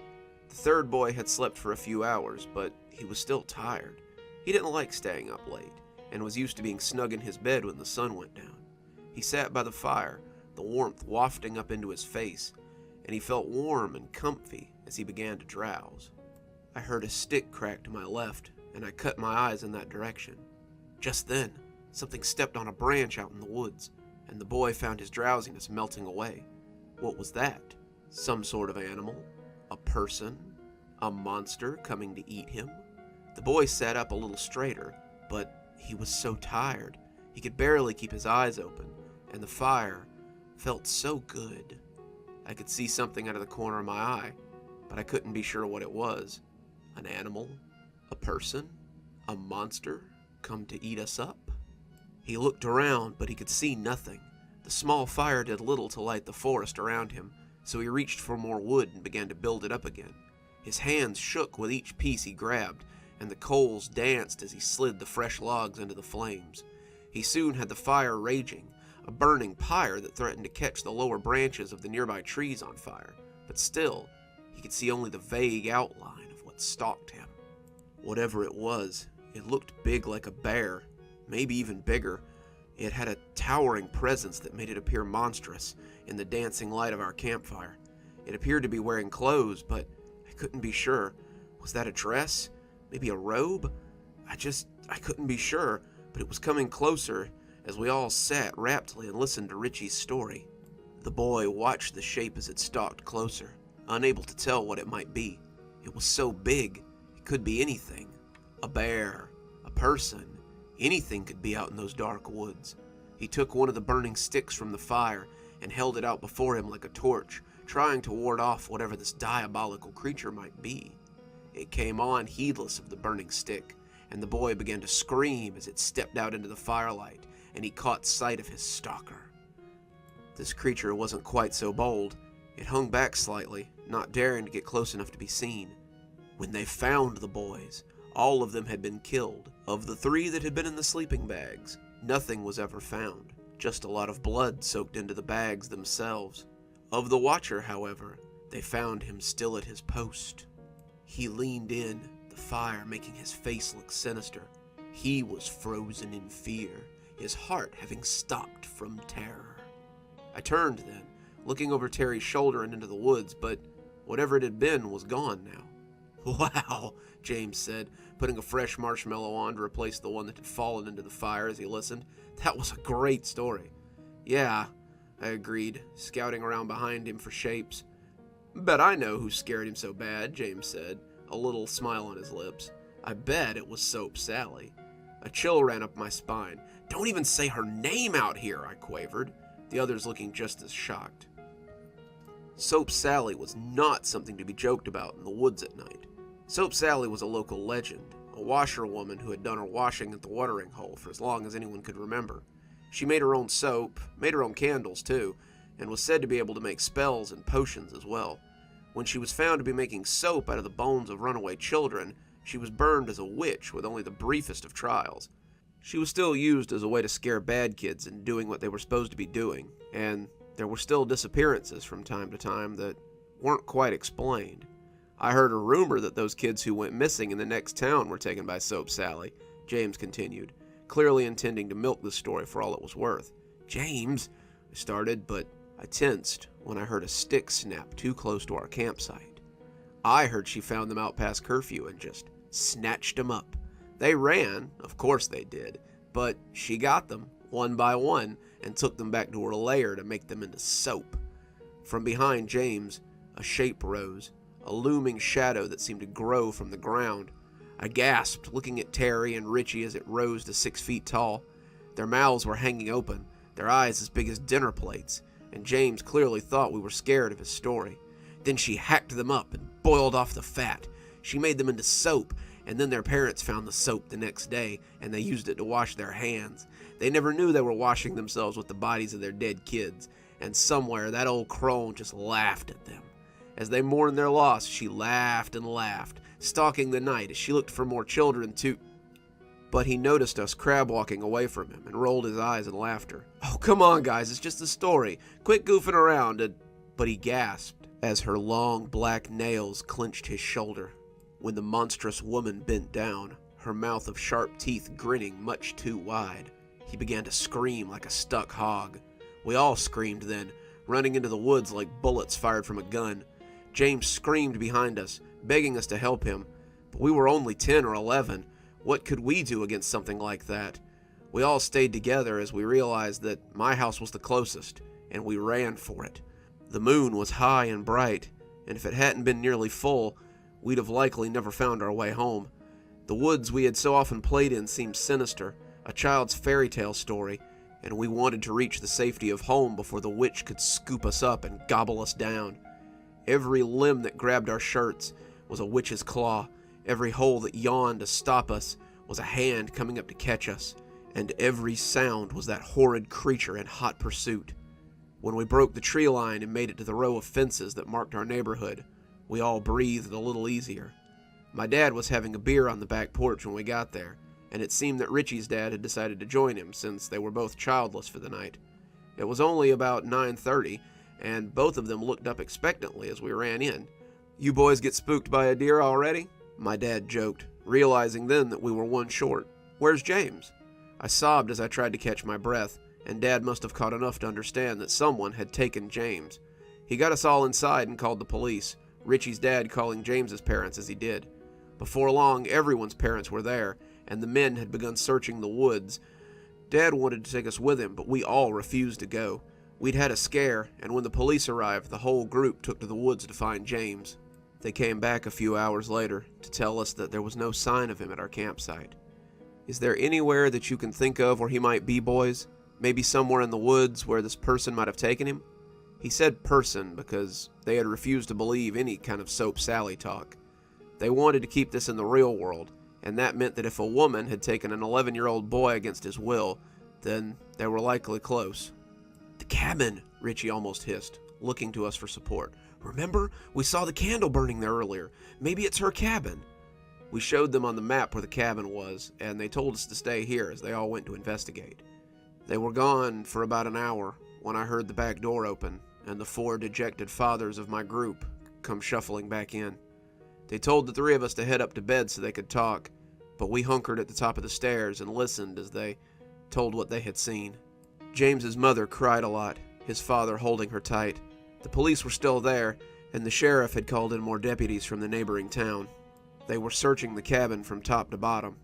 The third boy had slept for a few hours, but he was still tired. He didn't like staying up late, and was used to being snug in his bed when the sun went down. He sat by the fire, the warmth wafting up into his face, and he felt warm and comfy as he began to drowse. I heard a stick crack to my left, and I cut my eyes in that direction. Just then, something stepped on a branch out in the woods, and the boy found his drowsiness melting away. What was that? Some sort of animal? A person? A monster coming to eat him? The boy sat up a little straighter, but he was so tired, he could barely keep his eyes open, and the fire felt so good. I could see something out of the corner of my eye, but I couldn't be sure what it was. An animal? A person? A monster come to eat us up? He looked around, but he could see nothing. The small fire did little to light the forest around him, so he reached for more wood and began to build it up again. His hands shook with each piece he grabbed, and the coals danced as he slid the fresh logs into the flames. He soon had the fire raging, a burning pyre that threatened to catch the lower branches of the nearby trees on fire, but still, he could see only the vague outline of what stalked him. Whatever it was, it looked big like a bear, maybe even bigger. It had a towering presence that made it appear monstrous in the dancing light of our campfire. It appeared to be wearing clothes, but I couldn't be sure. Was that a dress? Maybe a robe? I couldn't be sure, but it was coming closer as we all sat raptly and listened to Richie's story. The boy watched the shape as it stalked closer, unable to tell what it might be. It was so big, it could be anything. A bear, a person, anything could be out in those dark woods. He took one of the burning sticks from the fire and held it out before him like a torch, trying to ward off whatever this diabolical creature might be. It came on heedless of the burning stick, and the boy began to scream as it stepped out into the firelight, and he caught sight of his stalker. This creature wasn't quite so bold. It hung back slightly, not daring to get close enough to be seen. When they found the boys, all of them had been killed. Of the 3 that had been in the sleeping bags, nothing was ever found, just a lot of blood soaked into the bags themselves. Of the watcher, however, they found him still at his post. He leaned in, the fire making his face look sinister. He was frozen in fear, his heart having stopped from terror. I turned then, looking over Terry's shoulder and into the woods, but whatever it had been was gone now. "Wow," James said, putting a fresh marshmallow on to replace the one that had fallen into the fire as he listened. "That was a great story." "Yeah," I agreed, scouting around behind him for shapes. "Bet I know who scared him so bad," James said, a little smile on his lips. "I bet it was Soap Sally." A chill ran up my spine. "Don't even say her name out here," I quavered, the others looking just as shocked. Soap Sally was not something to be joked about in the woods at night. Soap Sally was a local legend, a washerwoman who had done her washing at the watering hole for as long as anyone could remember. She made her own soap, made her own candles too, and was said to be able to make spells and potions as well. When she was found to be making soap out of the bones of runaway children, she was burned as a witch with only the briefest of trials. She was still used as a way to scare bad kids into doing what they were supposed to be doing, and there were still disappearances from time to time that weren't quite explained. I heard a rumor that those kids who went missing in the next town were taken by Soap Sally, James continued, clearly intending to milk the story for all it was worth. "James," I started, but I tensed when I heard a stick snap too close to our campsite. I heard she found them out past curfew and just snatched them up. They ran, of course they did, but she got them, one by one, and took them back to her lair to make them into soap. From behind James, a shape rose, a looming shadow that seemed to grow from the ground. I gasped, looking at Terry and Richie as it rose to 6 feet tall. Their mouths were hanging open, their eyes as big as dinner plates, and James clearly thought we were scared of his story. Then she hacked them up and boiled off the fat. She made them into soap, and then their parents found the soap the next day, and they used it to wash their hands. They never knew they were washing themselves with the bodies of their dead kids, and somewhere that old crone just laughed at them. As they mourned their loss, she laughed and laughed, stalking the night as she looked for more children to... But he noticed us crab-walking away from him and rolled his eyes in laughter. "Oh, come on, guys, it's just a story. Quit goofing around," But he gasped as her long black nails clenched his shoulder. When the monstrous woman bent down, her mouth of sharp teeth grinning much too wide, he began to scream like a stuck hog. We all screamed then, running into the woods like bullets fired from a gun. James screamed behind us, begging us to help him, but we were only 10 or 11. What could we do against something like that? We all stayed together as we realized that my house was the closest, and we ran for it. The moon was high and bright, and if it hadn't been nearly full, we'd have likely never found our way home. The woods we had so often played in seemed sinister, a child's fairy tale story, and we wanted to reach the safety of home before the witch could scoop us up and gobble us down. Every limb that grabbed our shirts was a witch's claw. Every hole that yawned to stop us was a hand coming up to catch us, and every sound was that horrid creature in hot pursuit. When we broke the tree line and made it to the row of fences that marked our neighborhood, we all breathed a little easier. My dad was having a beer on the back porch when we got there, and it seemed that Richie's dad had decided to join him since they were both childless for the night. It was only about 9:30, and both of them looked up expectantly as we ran in. "You boys get spooked by a deer already?" my dad joked, realizing then that we were one short. "Where's James?" I sobbed as I tried to catch my breath, and Dad must have caught enough to understand that someone had taken James. He got us all inside and called the police, Richie's dad calling James's parents as he did. Before long, everyone's parents were there, and the men had begun searching the woods. Dad wanted to take us with him, but we all refused to go. We'd had a scare, and when the police arrived, the whole group took to the woods to find James. They came back a few hours later to tell us that there was no sign of him at our campsite. "Is there anywhere that you can think of where he might be, boys? Maybe somewhere in the woods where this person might have taken him?" He said person because they had refused to believe any kind of Soap Sally talk. They wanted to keep this in the real world, and that meant that if a woman had taken an 11-year-old boy against his will, then they were likely close. "The cabin," Richie almost hissed, looking to us for support. "Remember? We saw the candle burning there earlier. Maybe it's her cabin." We showed them on the map where the cabin was, and they told us to stay here as they all went to investigate. They were gone for about an hour when I heard the back door open and the 4 dejected fathers of my group come shuffling back in. They told the 3 of us to head up to bed so they could talk, but we hunkered at the top of the stairs and listened as they told what they had seen. James's mother cried a lot, his father holding her tight. The police were still there, and the sheriff had called in more deputies from the neighboring town. They were searching the cabin from top to bottom.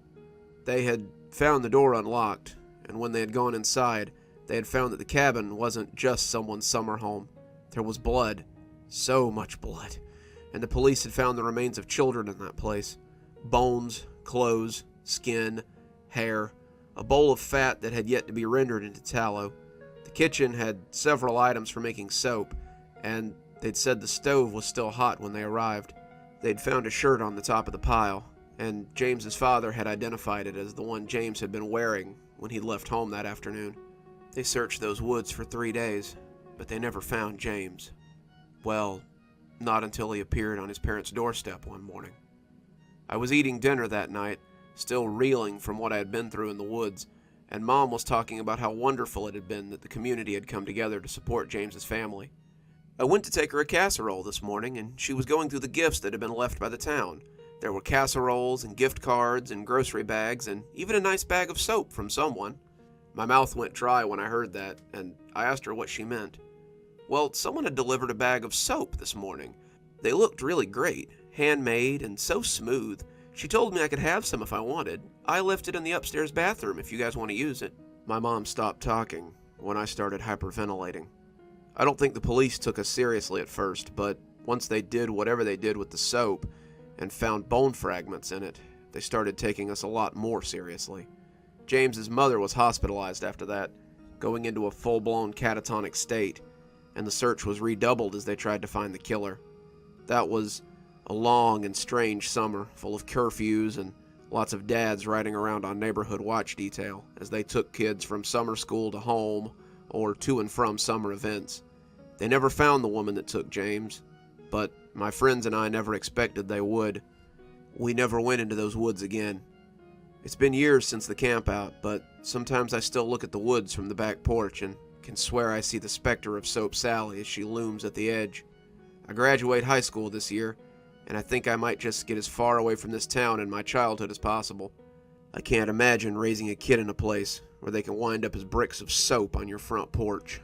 They had found the door unlocked, and when they had gone inside, they had found that the cabin wasn't just someone's summer home. There was blood, so much blood, and the police had found the remains of children in that place. Bones, clothes, skin, hair, a bowl of fat that had yet to be rendered into tallow. The kitchen had several items for making soap, and they'd said the stove was still hot when they arrived. They'd found a shirt on the top of the pile, and James's father had identified it as the one James had been wearing when he left home that afternoon. They searched those woods for 3 days, but they never found James. Well, not until he appeared on his parents' doorstep one morning. I was eating dinner that night, still reeling from what I had been through in the woods, and Mom was talking about how wonderful it had been that the community had come together to support James's family. I went to take her a casserole this morning, and she was going through the gifts that had been left by the town. There were casseroles and gift cards and grocery bags and even a nice bag of soap from someone. My mouth went dry when I heard that, and I asked her what she meant. Well, someone had delivered a bag of soap this morning. They looked really great, handmade and so smooth. She told me I could have some if I wanted. I left it in the upstairs bathroom if you guys want to use it. My mom stopped talking when I started hyperventilating. I don't think the police took us seriously at first, but once they did whatever they did with the soap and found bone fragments in it, they started taking us a lot more seriously. James's mother was hospitalized after that, going into a full-blown catatonic state, and the search was redoubled as they tried to find the killer. That was a long and strange summer, full of curfews and lots of dads riding around on neighborhood watch detail as they took kids from summer school to home or to and from summer events. They never found the woman that took James, but my friends and I never expected they would. We never went into those woods again. It's been years since the campout, but sometimes I still look at the woods from the back porch and can swear I see the specter of Soap Sally as she looms at the edge. I graduate high school this year, and I think I might just get as far away from this town and my childhood as possible. I can't imagine raising a kid in a place where they can wind up as bricks of soap on your front porch.